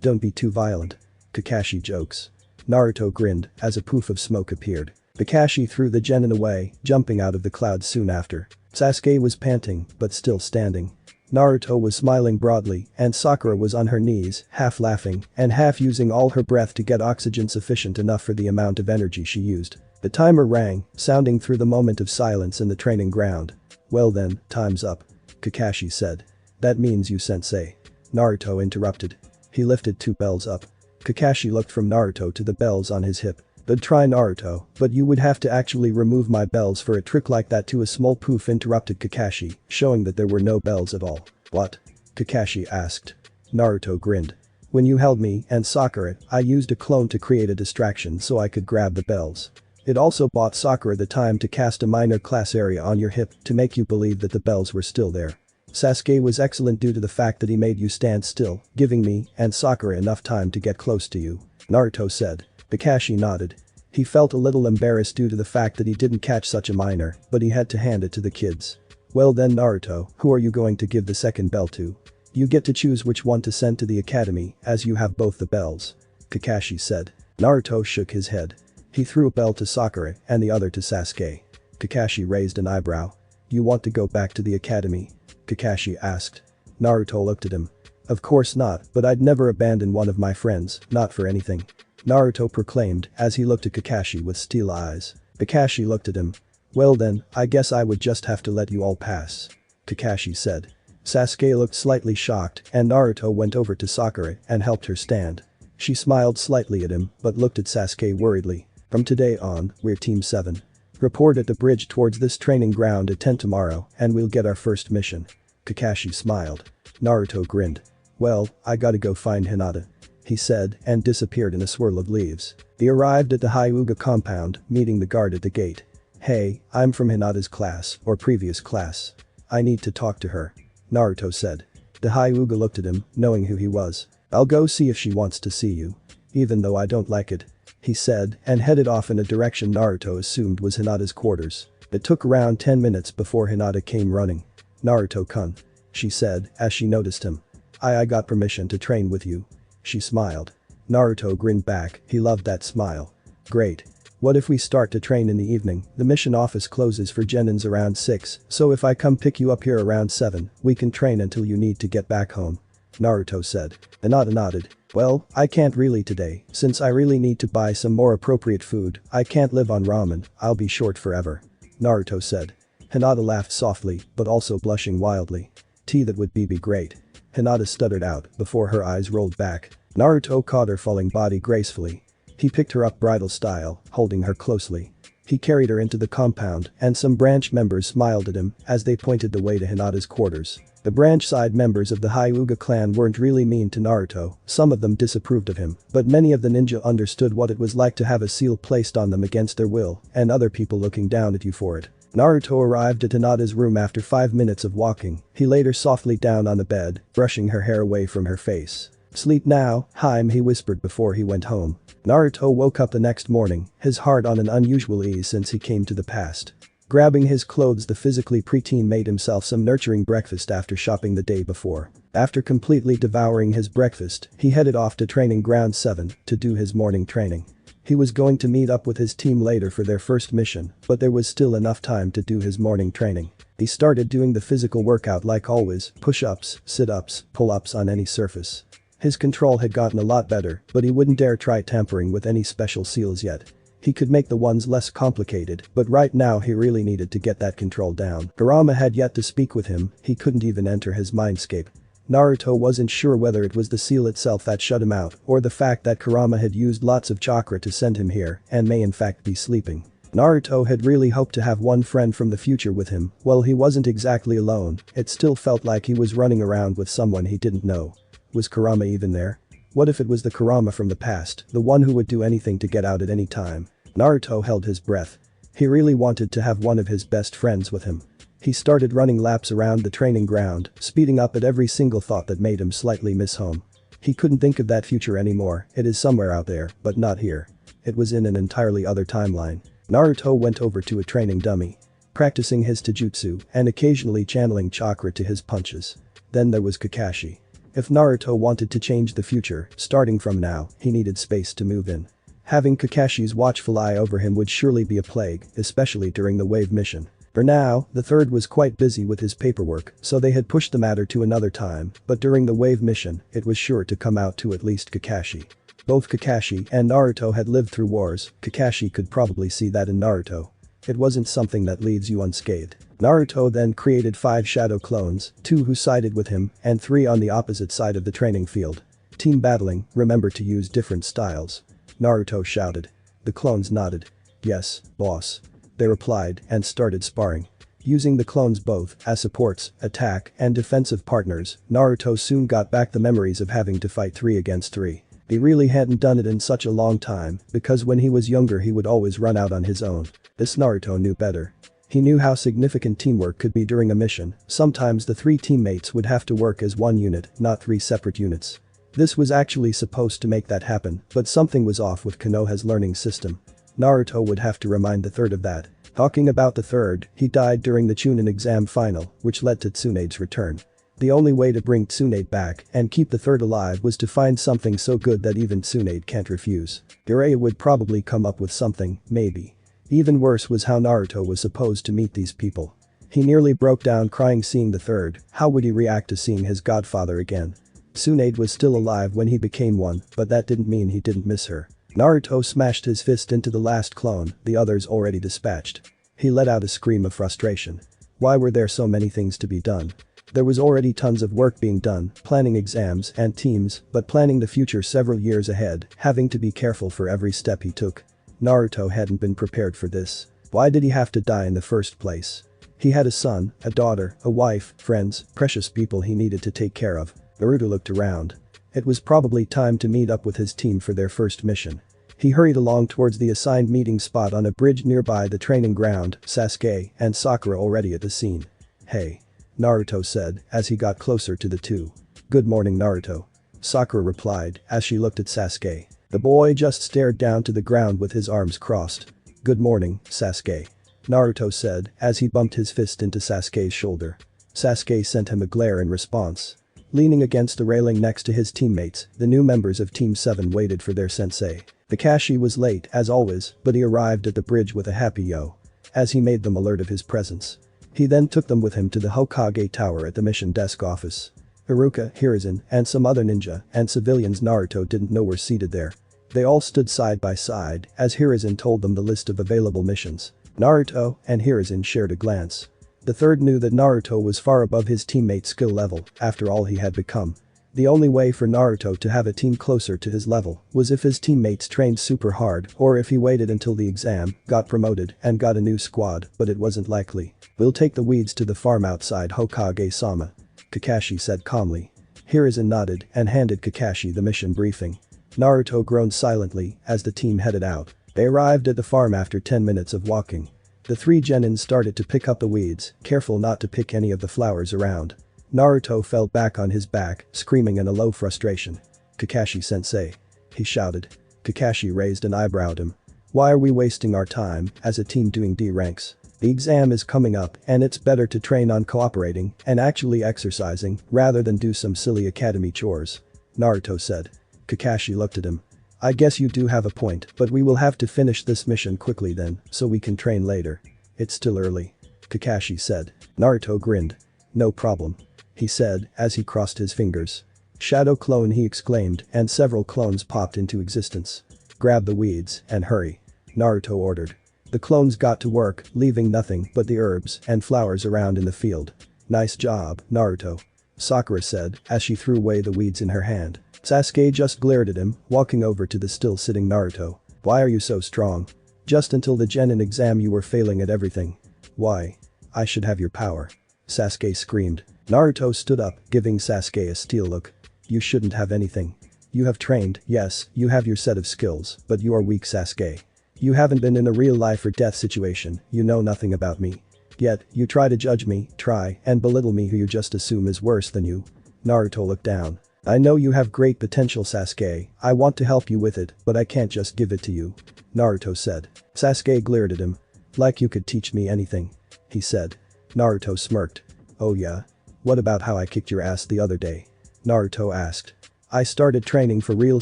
don't be too violent. Kakashi jokes. Naruto grinned as a poof of smoke appeared. Kakashi threw the genin away, jumping out of the clouds soon after. Sasuke was panting, but still standing. Naruto was smiling broadly and Sakura was on her knees, half laughing and half using all her breath to get oxygen sufficient enough for the amount of energy she used. The timer rang, sounding through the moment of silence in the training ground. Well then, time's up. Kakashi said. That means you sensei. Naruto interrupted. He lifted two bells up. Kakashi looked from Naruto to the bells on his hip. I'd try Naruto, but you would have to actually remove my bells for a trick like that to a small poof interrupted Kakashi, showing that there were no bells at all. What? Kakashi asked. Naruto grinned. When you held me and Sakura, I used a clone to create a distraction so I could grab the bells. It also bought Sakura the time to cast a minor class area on your hip to make you believe that the bells were still there. Sasuke was excellent due to the fact that he made you stand still, giving me and Sakura enough time to get close to you. Naruto said. Kakashi nodded. He felt a little embarrassed due to the fact that he didn't catch such a minor, but he had to hand it to the kids. Well then Naruto, who are you going to give the second bell to? You get to choose which one to send to the academy as you have both the bells. Kakashi said. Naruto shook his head. He threw a bell to Sakura and the other to Sasuke. Kakashi raised an eyebrow. You want to go back to the academy? Kakashi asked. Naruto looked at him. Of course not, but I'd never abandon one of my friends, not for anything. Naruto proclaimed as he looked at Kakashi with steel eyes. Kakashi looked at him. Well then, I guess I would just have to let you all pass. Kakashi said. Sasuke looked slightly shocked and Naruto went over to Sakura and helped her stand. She smiled slightly at him but looked at Sasuke worriedly. From today on, we're Team 7. Report at the bridge towards this training ground at 10 tomorrow and we'll get our first mission. Kakashi smiled. Naruto grinned. Well, I gotta go find Hinata. He said and disappeared in a swirl of leaves. He arrived at the Hyuga compound, meeting the guard at the gate. Hey, I'm from Hinata's class, or previous class. I need to talk to her. Naruto said. The Hyuga looked at him, knowing who he was. I'll go see if she wants to see you. Even though I don't like it. He said and headed off in a direction Naruto assumed was Hinata's quarters. It took around 10 minutes before Hinata came running. Naruto-kun. She said as she noticed him. I got permission to train with you. She smiled. Naruto grinned back, he loved that smile. Great. What if we start to train in the evening? The mission office closes for genins around 6, so if I come pick you up here around 7, we can train until you need to get back home. Naruto said. Hinata nodded. Well, I can't really today, since I really need to buy some more appropriate food, I can't live on ramen, I'll be short forever. Naruto said. Hinata laughed softly, but also blushing wildly. That would be great. Hinata stuttered out before her eyes rolled back. Naruto caught her falling body gracefully. He picked her up bridal style, holding her closely. He carried her into the compound and some branch members smiled at him as they pointed the way to Hinata's quarters. The branch side members of the Hyuga clan weren't really mean to Naruto, some of them disapproved of him, but many of the ninja understood what it was like to have a seal placed on them against their will and other people looking down at you for it. Naruto arrived at Hinata's room after 5 minutes of walking. He laid her softly down on the bed, brushing her hair away from her face. Sleep now, Haim, he whispered before he went home. Naruto woke up the next morning, his heart on an unusual ease since he came to the past. Grabbing his clothes, the physically preteen made himself some nurturing breakfast after shopping the day before. After completely devouring his breakfast, he headed off to training ground 7 to do his morning training. He was going to meet up with his team later for their first mission, but there was still enough time to do his morning training. He started doing the physical workout like always, push-ups, sit-ups, pull-ups on any surface. His control had gotten a lot better, but he wouldn't dare try tampering with any special seals yet. He could make the ones less complicated, but right now he really needed to get that control down. Kurama had yet to speak with him, he couldn't even enter his mindscape. Naruto wasn't sure whether it was the seal itself that shut him out or the fact that Kurama had used lots of chakra to send him here and may in fact be sleeping. Naruto had really hoped to have one friend from the future with him. Well, he wasn't exactly alone, it still felt like he was running around with someone he didn't know. Was Kurama even there? What if it was the Kurama from the past, the one who would do anything to get out at any time? Naruto held his breath. He really wanted to have one of his best friends with him. He started running laps around the training ground, speeding up at every single thought that made him slightly miss home. He couldn't think of that future anymore, it is somewhere out there, but not here. It was in an entirely other timeline. Naruto went over to a training dummy, practicing his taijutsu and occasionally channeling chakra to his punches. Then there was Kakashi. If Naruto wanted to change the future, starting from now, he needed space to move in. Having Kakashi's watchful eye over him would surely be a plague, especially during the wave mission. For now, the third was quite busy with his paperwork, so they had pushed the matter to another time, but during the wave mission, it was sure to come out to at least Kakashi. Both Kakashi and Naruto had lived through wars, Kakashi could probably see that in Naruto. It wasn't something that leaves you unscathed. Naruto then created 5 shadow clones, 2 who sided with him, and 3 on the opposite side of the training field. Team battling, remember to use different styles. Naruto shouted. The clones nodded. Yes, boss. They replied and started sparring. Using the clones both as supports, attack, and defensive partners, Naruto soon got back the memories of having to fight 3 against 3. He really hadn't done it in such a long time, because when he was younger he would always run out on his own. This Naruto knew better. He knew how significant teamwork could be during a mission, sometimes the 3 teammates would have to work as one unit, not 3 separate units. This was actually supposed to make that happen, but something was off with Konoha's learning system. Naruto would have to remind the third of that. Talking about the third, he died during the Chunin exam final, which led to Tsunade's return. The only way to bring Tsunade back and keep the third alive was to find something so good that even Tsunade can't refuse. Jiraiya would probably come up with something, maybe. Even worse was how Naruto was supposed to meet these people. He nearly broke down crying seeing the third, how would he react to seeing his godfather again? Tsunade was still alive when he became one, but that didn't mean he didn't miss her. Naruto smashed his fist into the last clone, the others already dispatched. He let out a scream of frustration. Why were there so many things to be done? There was already tons of work being done, planning exams and teams, but planning the future several years ahead, having to be careful for every step he took. Naruto hadn't been prepared for this. Why did he have to die in the first place? He had a son, a daughter, a wife, friends, precious people he needed to take care of. Naruto looked around. It was probably time to meet up with his team for their first mission. He hurried along towards the assigned meeting spot on a bridge nearby the training ground, Sasuke and Sakura already at the scene. Hey. Naruto said as he got closer to the two. Good morning Naruto. Sakura replied as she looked at Sasuke. The boy just stared down to the ground with his arms crossed. Good morning, Sasuke. Naruto said as he bumped his fist into Sasuke's shoulder. Sasuke sent him a glare in response. Leaning against the railing next to his teammates, the new members of Team 7 waited for their sensei. Kakashi was late as always, but he arrived at the bridge with a happy yo. As he made them alert of his presence. He then took them with him to the Hokage Tower at the mission desk office. Iruka, Hiruzen, and some other ninja and civilians Naruto didn't know were seated there. They all stood side by side as Hiruzen told them the list of available missions. Naruto and Hiruzen shared a glance. The third knew that Naruto was far above his teammate's skill level after all he had become. The only way for Naruto to have a team closer to his level was if his teammates trained super hard or if he waited until the exam, got promoted, and got a new squad, but it wasn't likely. We'll take the weeds to the farm outside Hokage-sama. Kakashi said calmly. Hiruzen nodded and handed Kakashi the mission briefing. Naruto groaned silently as the team headed out. They arrived at the farm after 10 minutes of walking. The 3 genins started to pick up the weeds, careful not to pick any of the flowers around. Naruto fell back on his back, screaming in a low frustration. Kakashi-sensei. He shouted. Kakashi raised an eyebrow at him. Why are we wasting our time as a team doing D ranks? The exam is coming up and it's better to train on cooperating and actually exercising rather than do some silly academy chores. Naruto said. Kakashi looked at him. I guess you do have a point, but we will have to finish this mission quickly then, so we can train later. It's still early. Kakashi said. Naruto grinned. No problem. He said as he crossed his fingers. Shadow clone, he exclaimed, and several clones popped into existence. Grab the weeds and hurry. Naruto ordered. The clones got to work, leaving nothing but the herbs and flowers around in the field. Nice job, Naruto. Sakura said as she threw away the weeds in her hand. Sasuke just glared at him, walking over to the still sitting Naruto. Why are you so strong? Just until the Genin exam you were failing at everything. Why? I should have your power. Sasuke screamed. Naruto stood up, giving Sasuke a steel look. You shouldn't have anything. You have trained, yes, you have your set of skills, but you are weak, Sasuke. You haven't been in a real life or death situation, you know nothing about me. Yet, you try to judge me, try and belittle me who you just assume is worse than you. Naruto looked down. I know you have great potential, Sasuke, I want to help you with it, but I can't just give it to you. Naruto said. Sasuke glared at him. Like you could teach me anything. He said. Naruto smirked. Oh yeah? What about how I kicked your ass the other day? Naruto asked. I started training for real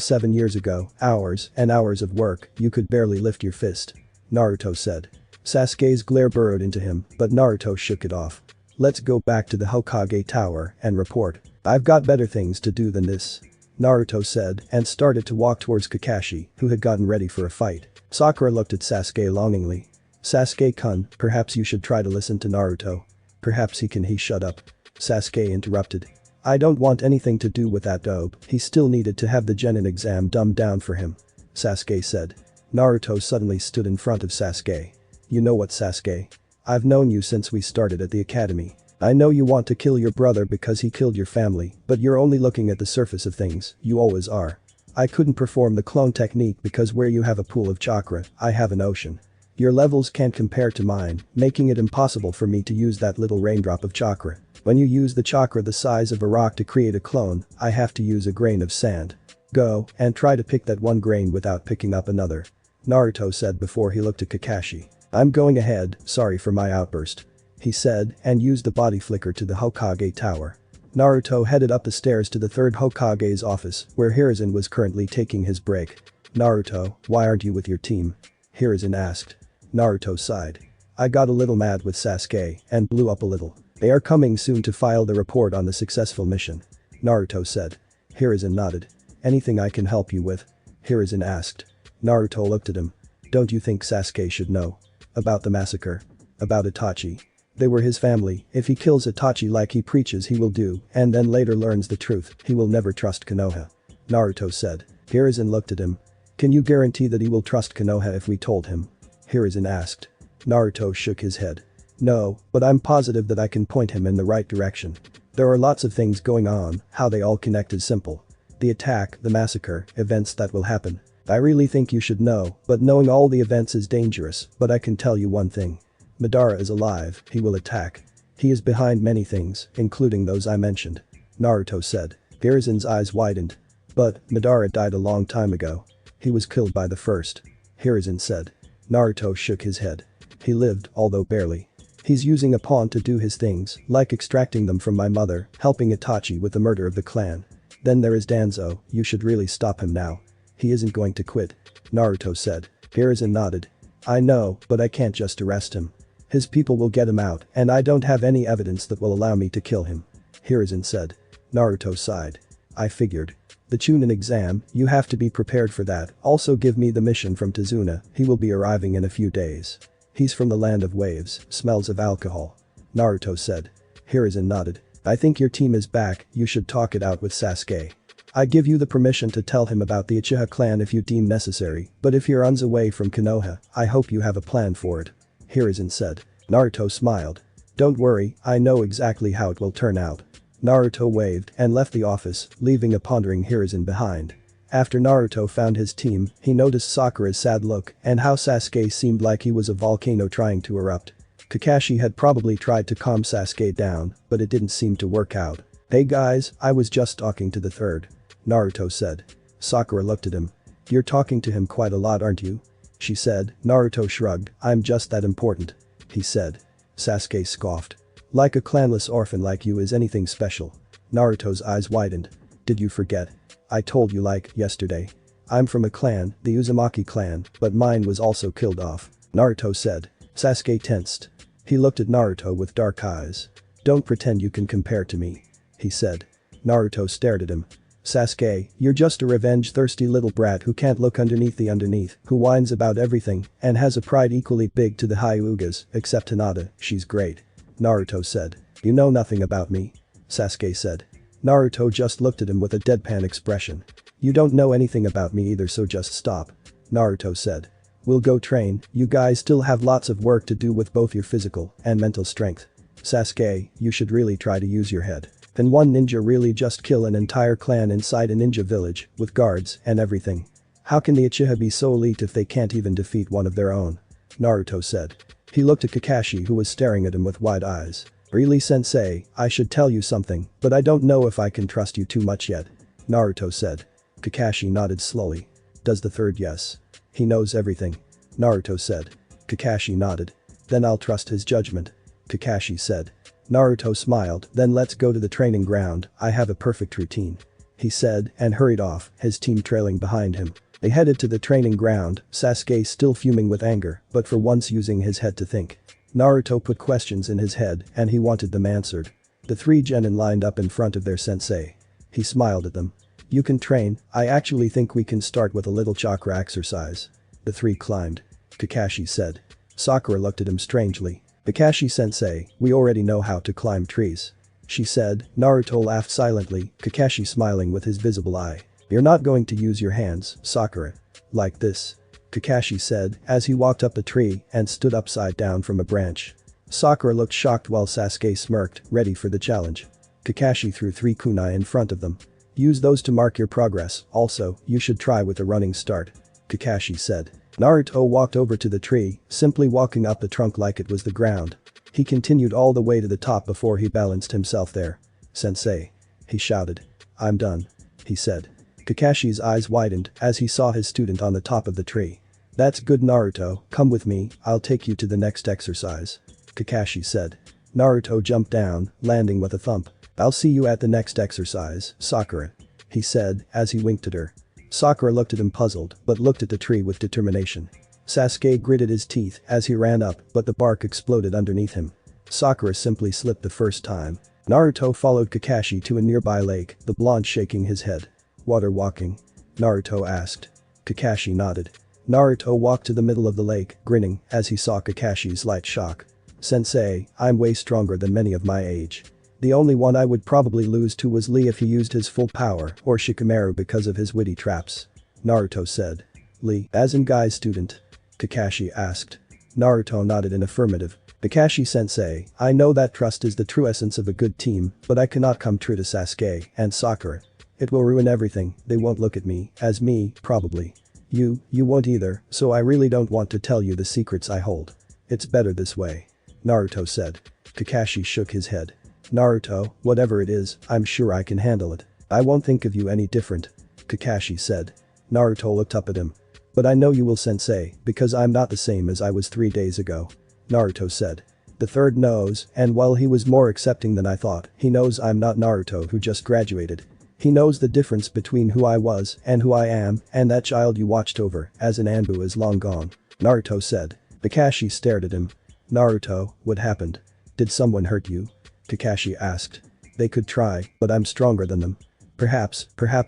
7 years ago, hours and hours of work, you could barely lift your fist. Naruto said. Sasuke's glare burrowed into him, but Naruto shook it off. Let's go back to the Hokage tower and report. I've got better things to do than this. Naruto said and started to walk towards Kakashi, who had gotten ready for a fight. Sakura looked at Sasuke longingly. Sasuke-kun, perhaps you should try to listen to Naruto. Perhaps he shut up. Sasuke interrupted. I don't want anything to do with that dope, he still needed to have the Genin exam dumbed down for him. Sasuke said. Naruto suddenly stood in front of Sasuke. You know what, Sasuke? I've known you since we started at the academy. I know you want to kill your brother because he killed your family, but you're only looking at the surface of things, you always are. I couldn't perform the clone technique because where you have a pool of chakra, I have an ocean. Your levels can't compare to mine, making it impossible for me to use that little raindrop of chakra. When you use the chakra the size of a rock to create a clone, I have to use a grain of sand. Go and try to pick that one grain without picking up another. Naruto said before he looked at Kakashi. I'm going ahead, sorry for my outburst. He said and used the body flicker to the Hokage tower. Naruto headed up the stairs to the third Hokage's office, where Hiruzen was currently taking his break. Naruto, why aren't you with your team? Hiruzen asked. Naruto sighed. I got a little mad with Sasuke and blew up a little. They are coming soon to file the report on the successful mission. Naruto said. Hiruzen nodded. Anything I can help you with? Hiruzen asked. Naruto looked at him. Don't you think Sasuke should know? About the massacre? About Itachi? They were his family, if he kills Itachi like he preaches he will do, and then later learns the truth, he will never trust Konoha. Naruto said. Hiruzen looked at him. Can you guarantee that he will trust Konoha if we told him? Hiruzen asked. Naruto shook his head. No, but I'm positive that I can point him in the right direction. There are lots of things going on, how they all connect is simple. The attack, the massacre, events that will happen. I really think you should know, but knowing all the events is dangerous, but I can tell you one thing. Madara is alive, he will attack. He is behind many things, including those I mentioned. Naruto said. Hiruzen's eyes widened. But, Madara died a long time ago. He was killed by the first. Hiruzen said. Naruto shook his head. He lived, although barely. He's using a pawn to do his things, like extracting them from my mother, helping Itachi with the murder of the clan. Then there is Danzo, you should really stop him now. He isn't going to quit. Naruto said. Hiruzen nodded. I know, but I can't just arrest him. His people will get him out, and I don't have any evidence that will allow me to kill him. Hiruzen said. Naruto sighed. I figured. The Chunin exam, you have to be prepared for that, also give me the mission from Tazuna, he will be arriving in a few days. He's from the land of waves, smells of alcohol. Naruto said. Hiruzen nodded. I think your team is back, you should talk it out with Sasuke. I give you the permission to tell him about the Uchiha clan if you deem necessary, but if he runs away from Konoha, I hope you have a plan for it. Hiruzen said. Naruto smiled. Don't worry, I know exactly how it will turn out. Naruto waved and left the office, leaving a pondering Hiruzen behind. After Naruto found his team, he noticed Sakura's sad look and how Sasuke seemed like he was a volcano trying to erupt. Kakashi had probably tried to calm Sasuke down, but it didn't seem to work out. Hey guys, I was just talking to the third. Naruto said. Sakura looked at him. You're talking to him quite a lot, aren't you? She said. Naruto shrugged. I'm just that important. He said. Sasuke scoffed. Like a clanless orphan like you is anything special. Naruto's eyes widened. Did you forget? I told you like yesterday. I'm from a clan, the Uzumaki clan, but mine was also killed off. Naruto said. Sasuke tensed. He looked at Naruto with dark eyes. "Don't pretend you can compare to me," he said. Naruto stared at him. "Sasuke, you're just a revenge-thirsty little brat who can't look underneath the underneath, who whines about everything, and has a pride equally big to the Hyugas, except Hinata, she's great," Naruto said. "You know nothing about me," Sasuke said. Naruto just looked at him with a deadpan expression. "You don't know anything about me either, so just stop," Naruto said. "We'll go train, you guys still have lots of work to do with both your physical and mental strength. Sasuke, you should really try to use your head. Can one ninja really just kill an entire clan inside a ninja village, with guards and everything? How can the Uchiha be so elite if they can't even defeat one of their own?" Naruto said. He looked at Kakashi, who was staring at him with wide eyes. "Really, sensei, I should tell you something, but I don't know if I can trust you too much yet," Naruto said. Kakashi nodded slowly. "Does the third yes? He knows everything," Naruto said. Kakashi nodded. "Then I'll trust his judgment," Kakashi said. Naruto smiled. "Then let's go to the training ground, I have a perfect routine," he said and hurried off, his team trailing behind him. They headed to the training ground, Sasuke still fuming with anger, but for once using his head to think. Naruto put questions in his head and he wanted them answered. The three genin lined up in front of their sensei. He smiled at them. "You can train, I actually think we can start with a little chakra exercise." The three climbed. Kakashi said. Sakura looked at him strangely. "Kakashi-sensei, we already know how to climb trees," she said. Naruto laughed silently, Kakashi smiling with his visible eye. "You're not going to use your hands, Sakura. Like this," Kakashi said as he walked up the tree and stood upside down from a branch. Sakura looked shocked while Sasuke smirked, ready for the challenge. Kakashi threw 3 kunai in front of them. "Use those to mark your progress, also, you should try with a running start," Kakashi said. Naruto walked over to the tree, simply walking up the trunk like it was the ground. He continued all the way to the top before he balanced himself there. "Sensei," he shouted. "I'm done," he said. Kakashi's eyes widened as he saw his student on the top of the tree. "That's good, Naruto, come with me, I'll take you to the next exercise," Kakashi said. Naruto jumped down, landing with a thump. "I'll see you at the next exercise, Sakura," he said as he winked at her. Sakura looked at him puzzled but looked at the tree with determination. Sasuke gritted his teeth as he ran up, but the bark exploded underneath him. Sakura simply slipped the first time. Naruto followed Kakashi to a nearby lake, the blonde shaking his head. "Water walking?" Naruto asked. Kakashi nodded. Naruto walked to the middle of the lake, grinning as he saw Kakashi's light shock. "Sensei, I'm way stronger than many of my age. The only one I would probably lose to was Lee if he used his full power, or Shikamaru because of his witty traps," Naruto said. "Lee, as in Guy's student?" Kakashi asked. Naruto nodded in affirmative. "Kakashi-sensei, I know that trust is the true essence of a good team, but I cannot come true to Sasuke and Sakura. It will ruin everything, they won't look at me as me, probably. You won't either, so I really don't want to tell you the secrets I hold. It's better this way," Naruto said. Kakashi shook his head. "Naruto, whatever it is, I'm sure I can handle it. I won't think of you any different," Kakashi said. Naruto looked up at him. "But I know you will, sensei, because I'm not the same as I was 3 days ago," Naruto said. "The third knows, and while he was more accepting than I thought, he knows I'm not Naruto who just graduated. He knows the difference between who I was and who I am, and that child you watched over as an Anbu is long gone," Naruto said. Kakashi stared at him. "Naruto, what happened? Did someone hurt you?" Kakashi asked. "They could try, but I'm stronger than them. Perhaps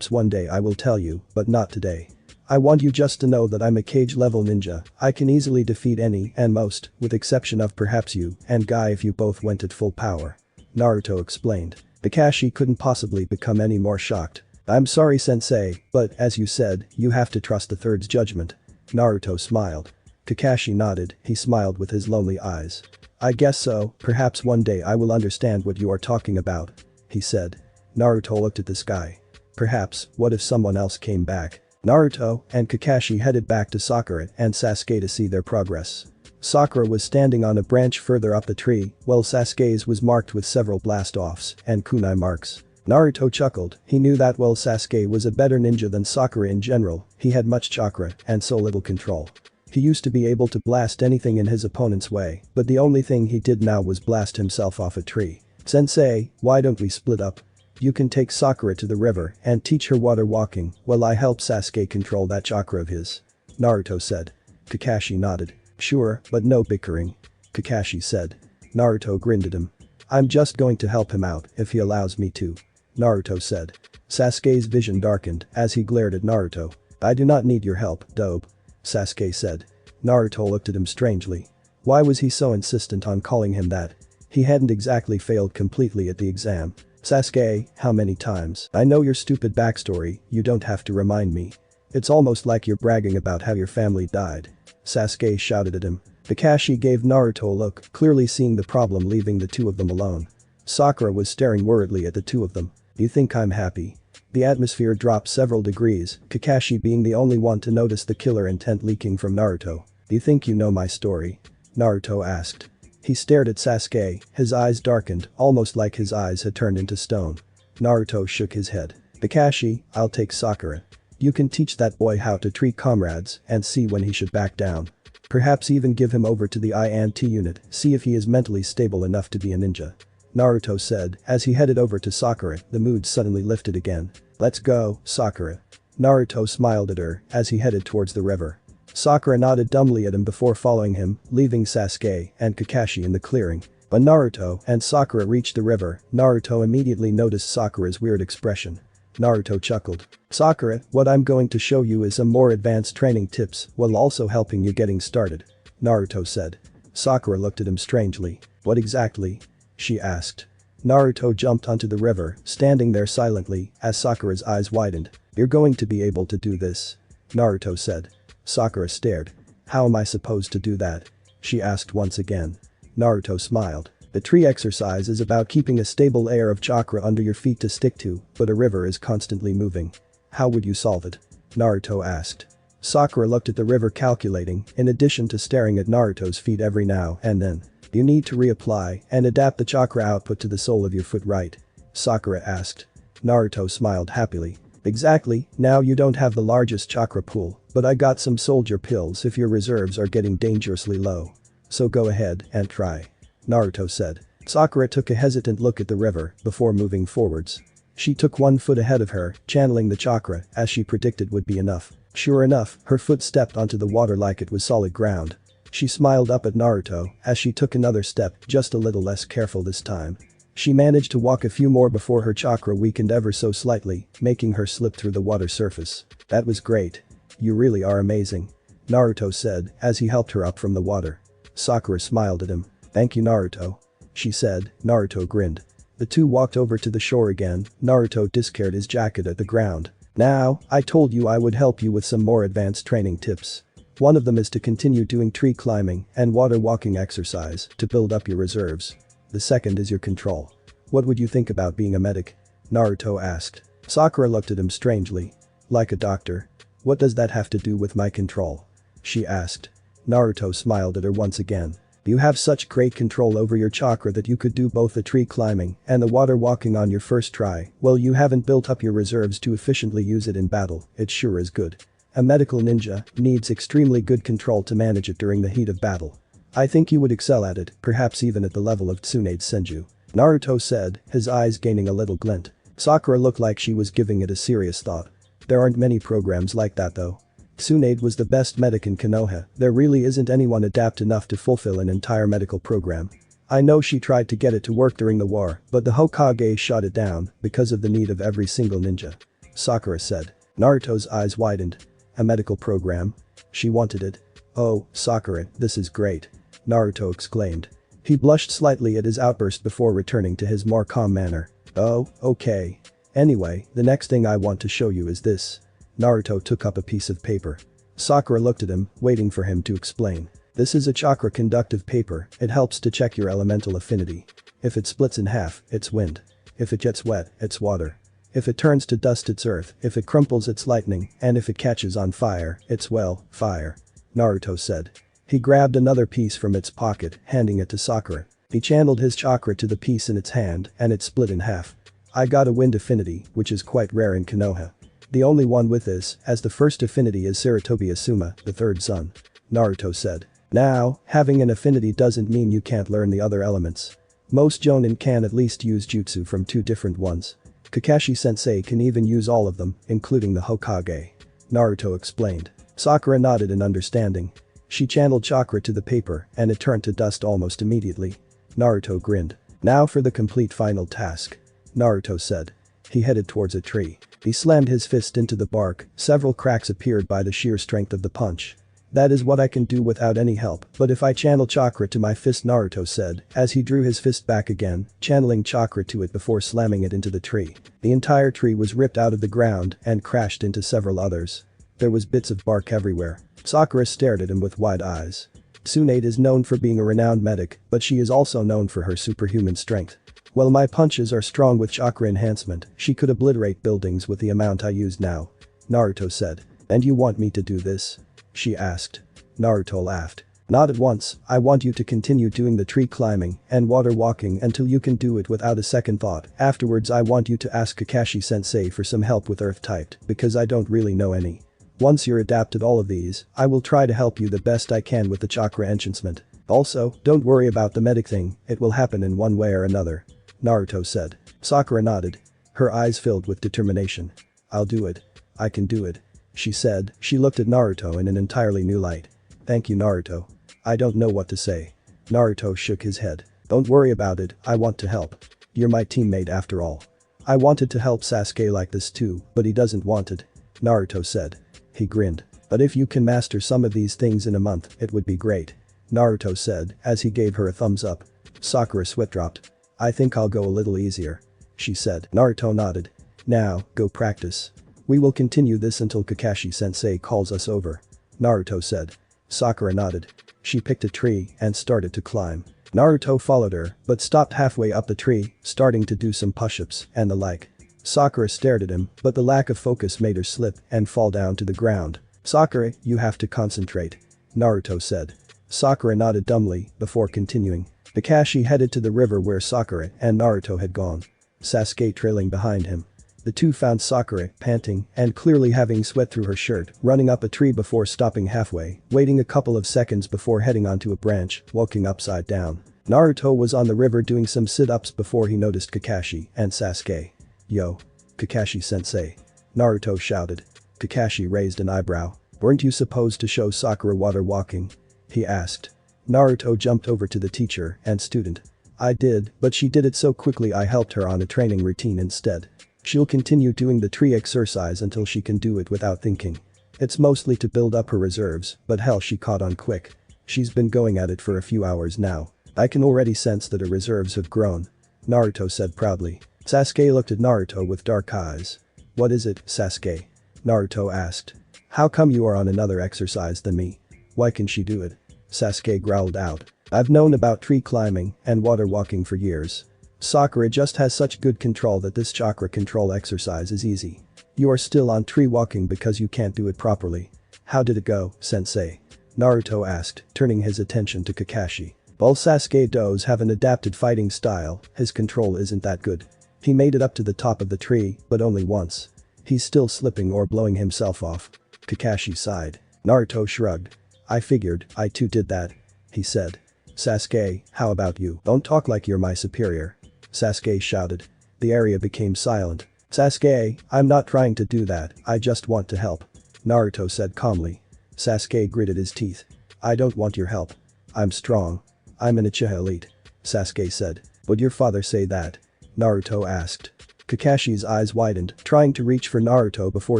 one day I will tell you, but not today. I want you just to know that I'm a cage-level ninja, I can easily defeat any and most, with exception of perhaps you and Guy if you both went at full power," Naruto explained. Kakashi couldn't possibly become any more shocked. "I'm sorry, sensei, but as you said, you have to trust the third's judgment." Naruto smiled. Kakashi nodded, he smiled with his lonely eyes. "I guess so, perhaps one day I will understand what you are talking about," he said. Naruto looked at the sky. Perhaps, what if someone else came back? Naruto and Kakashi headed back to Sakura and Sasuke to see their progress. Sakura was standing on a branch further up the tree, while Sasuke's was marked with several blast-offs and kunai marks. Naruto chuckled, he knew that while Sasuke was a better ninja than Sakura in general, he had much chakra and so little control. He used to be able to blast anything in his opponent's way, but the only thing he did now was blast himself off a tree. "Sensei, why don't we split up? You can take Sakura to the river and teach her water walking while I help Sasuke control that chakra of his," Naruto said. Kakashi nodded. "Sure, but no bickering," Kakashi said. Naruto grinned at him. I'm just going to help him out if he allows me to. Naruto said. Sasuke's vision darkened as he glared at Naruto. I do not need your help, dope. Sasuke said. Naruto looked at him strangely. Why was he so insistent on calling him that? He hadn't exactly failed completely at the exam. Sasuke, how many times? I know your stupid backstory, you don't have to remind me. It's almost like you're bragging about how your family died. Sasuke shouted at him. Kakashi gave Naruto a look, clearly seeing the problem leaving the two of them alone. Sakura was staring worriedly at the two of them. You think I'm happy? The atmosphere dropped several degrees, Kakashi being the only one to notice the killer intent leaking from Naruto. Do you think you know my story? Naruto asked. He stared at Sasuke, his eyes darkened, almost like his eyes had turned into stone. Naruto shook his head. Kakashi, I'll take Sakura. You can teach that boy how to treat comrades and see when he should back down. Perhaps even give him over to the INT unit, see if he is mentally stable enough to be a ninja. Naruto said as he headed over to Sakura, the mood suddenly lifted again. Let's go, Sakura. Naruto smiled at her as he headed towards the river. Sakura nodded dumbly at him before following him, leaving Sasuke and Kakashi in the clearing. When Naruto and Sakura reached the river, Naruto immediately noticed Sakura's weird expression. Naruto chuckled. Sakura, what I'm going to show you is some more advanced training tips while also helping you getting started. Naruto said. Sakura looked at him strangely. What exactly? She asked. Naruto jumped onto the river, standing there silently as Sakura's eyes widened. You're going to be able to do this. Naruto said. Sakura stared. How am I supposed to do that? She asked once again. Naruto smiled. The tree exercise is about keeping a stable layer of chakra under your feet to stick to, but a river is constantly moving. How would you solve it? Naruto asked. Sakura looked at the river calculating, in addition to staring at Naruto's feet every now and then. You need to reapply and adapt the chakra output to the sole of your foot, right? Sakura asked. Naruto smiled happily. Exactly, now you don't have the largest chakra pool, but I got some soldier pills if your reserves are getting dangerously low. So go ahead and try. Naruto said. Sakura took a hesitant look at the river before moving forwards. She took 1 foot ahead of her, channeling the chakra as she predicted would be enough. Sure enough, her foot stepped onto the water like it was solid ground. She smiled up at Naruto as she took another step, just a little less careful this time. She managed to walk a few more before her chakra weakened ever so slightly, making her slip through the water surface. That was great. You really are amazing. Naruto said as he helped her up from the water. Sakura smiled at him. Thank you, Naruto. She said. Naruto grinned. The two walked over to the shore again. Naruto discarded his jacket at the ground. Now, I told you I would help you with some more advanced training tips. One of them is to continue doing tree climbing and water walking exercise to build up your reserves. The second is your control. What would you think about being a medic? Naruto asked. Sakura looked at him strangely. Like a doctor. What does that have to do with my control? She asked. Naruto smiled at her once again. You have such great control over your chakra that you could do both the tree climbing and the water walking on your first try. Well, you haven't built up your reserves to efficiently use it in battle, it sure is good. A medical ninja needs extremely good control to manage it during the heat of battle. I think you would excel at it, perhaps even at the level of Tsunade Senju. Naruto said, his eyes gaining a little glint. Sakura looked like she was giving it a serious thought. There aren't many programs like that though. Tsunade was the best medic in Konoha, there really isn't anyone adept enough to fulfill an entire medical program. I know she tried to get it to work during the war, but the Hokage shot it down because of the need of every single ninja. Sakura said. Naruto's eyes widened. A medical program? She wanted it. Oh, Sakura, this is great. Naruto exclaimed. He blushed slightly at his outburst before returning to his more calm manner. Oh, okay. Anyway, the next thing I want to show you is this. Naruto took up a piece of paper. Sakura looked at him, waiting for him to explain. This is a chakra conductive paper, it helps to check your elemental affinity. If it splits in half, it's wind. If it gets wet, it's water. If it turns to dust, it's earth, if it crumples, it's lightning, and if it catches on fire, it's well, fire. Naruto said. He grabbed another piece from its pocket, handing it to Sakura. He channeled his chakra to the piece in its hand, and it split in half. I got a wind affinity, which is quite rare in Konoha. The only one with this, as the first affinity is Sarutobi Asuma, the third son. Naruto said. Now, having an affinity doesn't mean you can't learn the other elements. Most jonin can at least use jutsu from 2 different ones. Kakashi-sensei can even use all of them, including the Hokage. Naruto explained. Sakura nodded in understanding. She channeled chakra to the paper and it turned to dust almost immediately. Naruto grinned. Now for the complete final task. Naruto said. He headed towards a tree. He slammed his fist into the bark, several cracks appeared by the sheer strength of the punch. That is what I can do without any help, but if I channel chakra to my fist, Naruto said, as he drew his fist back again, channeling chakra to it before slamming it into the tree. The entire tree was ripped out of the ground and crashed into several others. There was bits of bark everywhere. Sakura stared at him with wide eyes. Tsunade is known for being a renowned medic, but she is also known for her superhuman strength. While my punches are strong with chakra enhancement, she could obliterate buildings with the amount I use now. Naruto said. And you want me to do this? She asked. Naruto laughed. Not at once, I want you to continue doing the tree climbing and water walking until you can do it without a second thought. Afterwards I want you to ask Kakashi-sensei for some help with earth-typed, because I don't really know any. Once you're adapted all of these, I will try to help you the best I can with the chakra enhancement. Also, don't worry about the medic thing, it will happen in one way or another. Naruto said. Sakura nodded. Her eyes filled with determination. I'll do it. I can do it. She said. She looked at Naruto in an entirely new light. Thank you, Naruto. I don't know what to say. Naruto shook his head. Don't worry about it, I want to help. You're my teammate after all. I wanted to help Sasuke like this too, but he doesn't want it. Naruto said. He grinned. But if you can master some of these things in a month, it would be great. Naruto said as he gave her a thumbs up. Sakura sweat dropped. I think I'll go a little easier. She said. Naruto nodded. Now, go practice. We will continue this until Kakashi-sensei calls us over. Naruto said. Sakura nodded. She picked a tree and started to climb. Naruto followed her, but stopped halfway up the tree, starting to do some push-ups and the like. Sakura stared at him, but the lack of focus made her slip and fall down to the ground. Sakura, you have to concentrate. Naruto said. Sakura nodded dumbly before continuing. Kakashi headed to the river where Sakura and Naruto had gone. Sasuke trailing behind him. The two found Sakura, panting and clearly having sweat through her shirt, running up a tree before stopping halfway, waiting a couple of seconds before heading onto a branch, walking upside down. Naruto was on the river doing some sit-ups before he noticed Kakashi and Sasuke. Yo. Kakashi-sensei. Naruto shouted. Kakashi raised an eyebrow. Weren't you supposed to show Sakura water walking? He asked. Naruto jumped over to the teacher and student. I did, but she did it so quickly I helped her on a training routine instead. She'll continue doing the tree exercise until she can do it without thinking. It's mostly to build up her reserves, but hell, she caught on quick. She's been going at it for a few hours now. I can already sense that her reserves have grown. Naruto said proudly. Sasuke looked at Naruto with dark eyes. What is it, Sasuke? Naruto asked. How come you are on another exercise than me? Why can she do it? Sasuke growled out. I've known about tree climbing and water walking for years. Sakura just has such good control that this chakra control exercise is easy. You are still on tree walking because you can't do it properly. How did it go, sensei? Naruto asked, turning his attention to Kakashi. While Sasuke does have an adapted fighting style, his control isn't that good. He made it up to the top of the tree, but only once. He's still slipping or blowing himself off. Kakashi sighed. Naruto shrugged. I figured, I too did that. He said. Sasuke, how about you? Don't talk like you're my superior. Sasuke shouted. The area became silent. Sasuke, I'm not trying to do that, I just want to help. Naruto said calmly. Sasuke gritted his teeth. I don't want your help. I'm strong. I'm an Uchiha elite. Sasuke said. Would your father say that? Naruto asked. Kakashi's eyes widened, trying to reach for Naruto before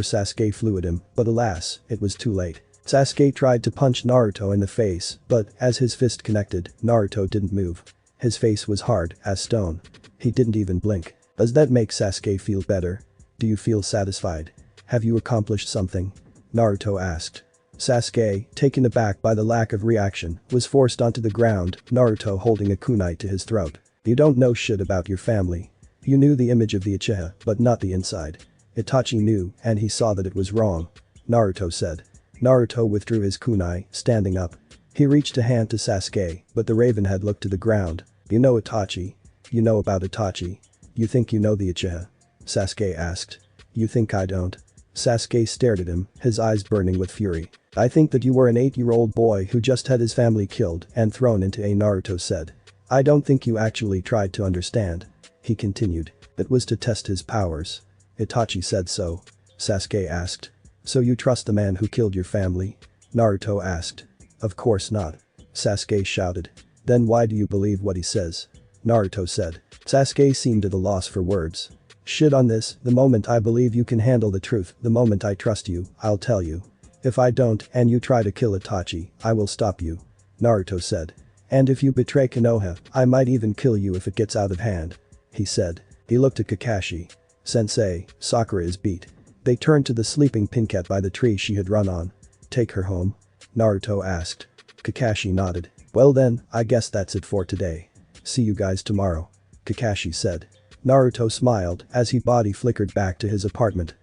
Sasuke flew at him, but alas, it was too late. Sasuke tried to punch Naruto in the face, but as his fist connected, Naruto didn't move. His face was hard as stone. He didn't even blink. Does that make Sasuke feel better? Do you feel satisfied? Have you accomplished something? Naruto asked. Sasuke, taken aback by the lack of reaction, was forced onto the ground, Naruto holding a kunai to his throat. You don't know shit about your family. You knew the image of the Uchiha, but not the inside. Itachi knew, and he saw that it was wrong. Naruto said. Naruto withdrew his kunai, standing up. He reached a hand to Sasuke, but the raven had looked to the ground. You know Itachi. You know about Itachi. You think you know the Uchiha? Sasuke asked. You think I don't? Sasuke stared at him, his eyes burning with fury. I think that you were an 8-year-old boy who just had his family killed and thrown into a Naruto said. I don't think you actually tried to understand. He continued. It was to test his powers. Itachi said so. Sasuke asked. So you trust the man who killed your family? Naruto asked. Of course not. Sasuke shouted. Then why do you believe what he says? Naruto said. Sasuke seemed at a loss for words. Shit on this, the moment I believe you can handle the truth, the moment I trust you, I'll tell you. If I don't and you try to kill Itachi, I will stop you. Naruto said. And if you betray Konoha, I might even kill you if it gets out of hand. He said. He looked at Kakashi. Sensei, Sakura is beat. They turned to the sleeping pin cat by the tree she had run on. Take her home? Naruto asked. Kakashi nodded. Well then, I guess that's it for today. See you guys tomorrow. Kakashi said. Naruto smiled as his body flickered back to his apartment.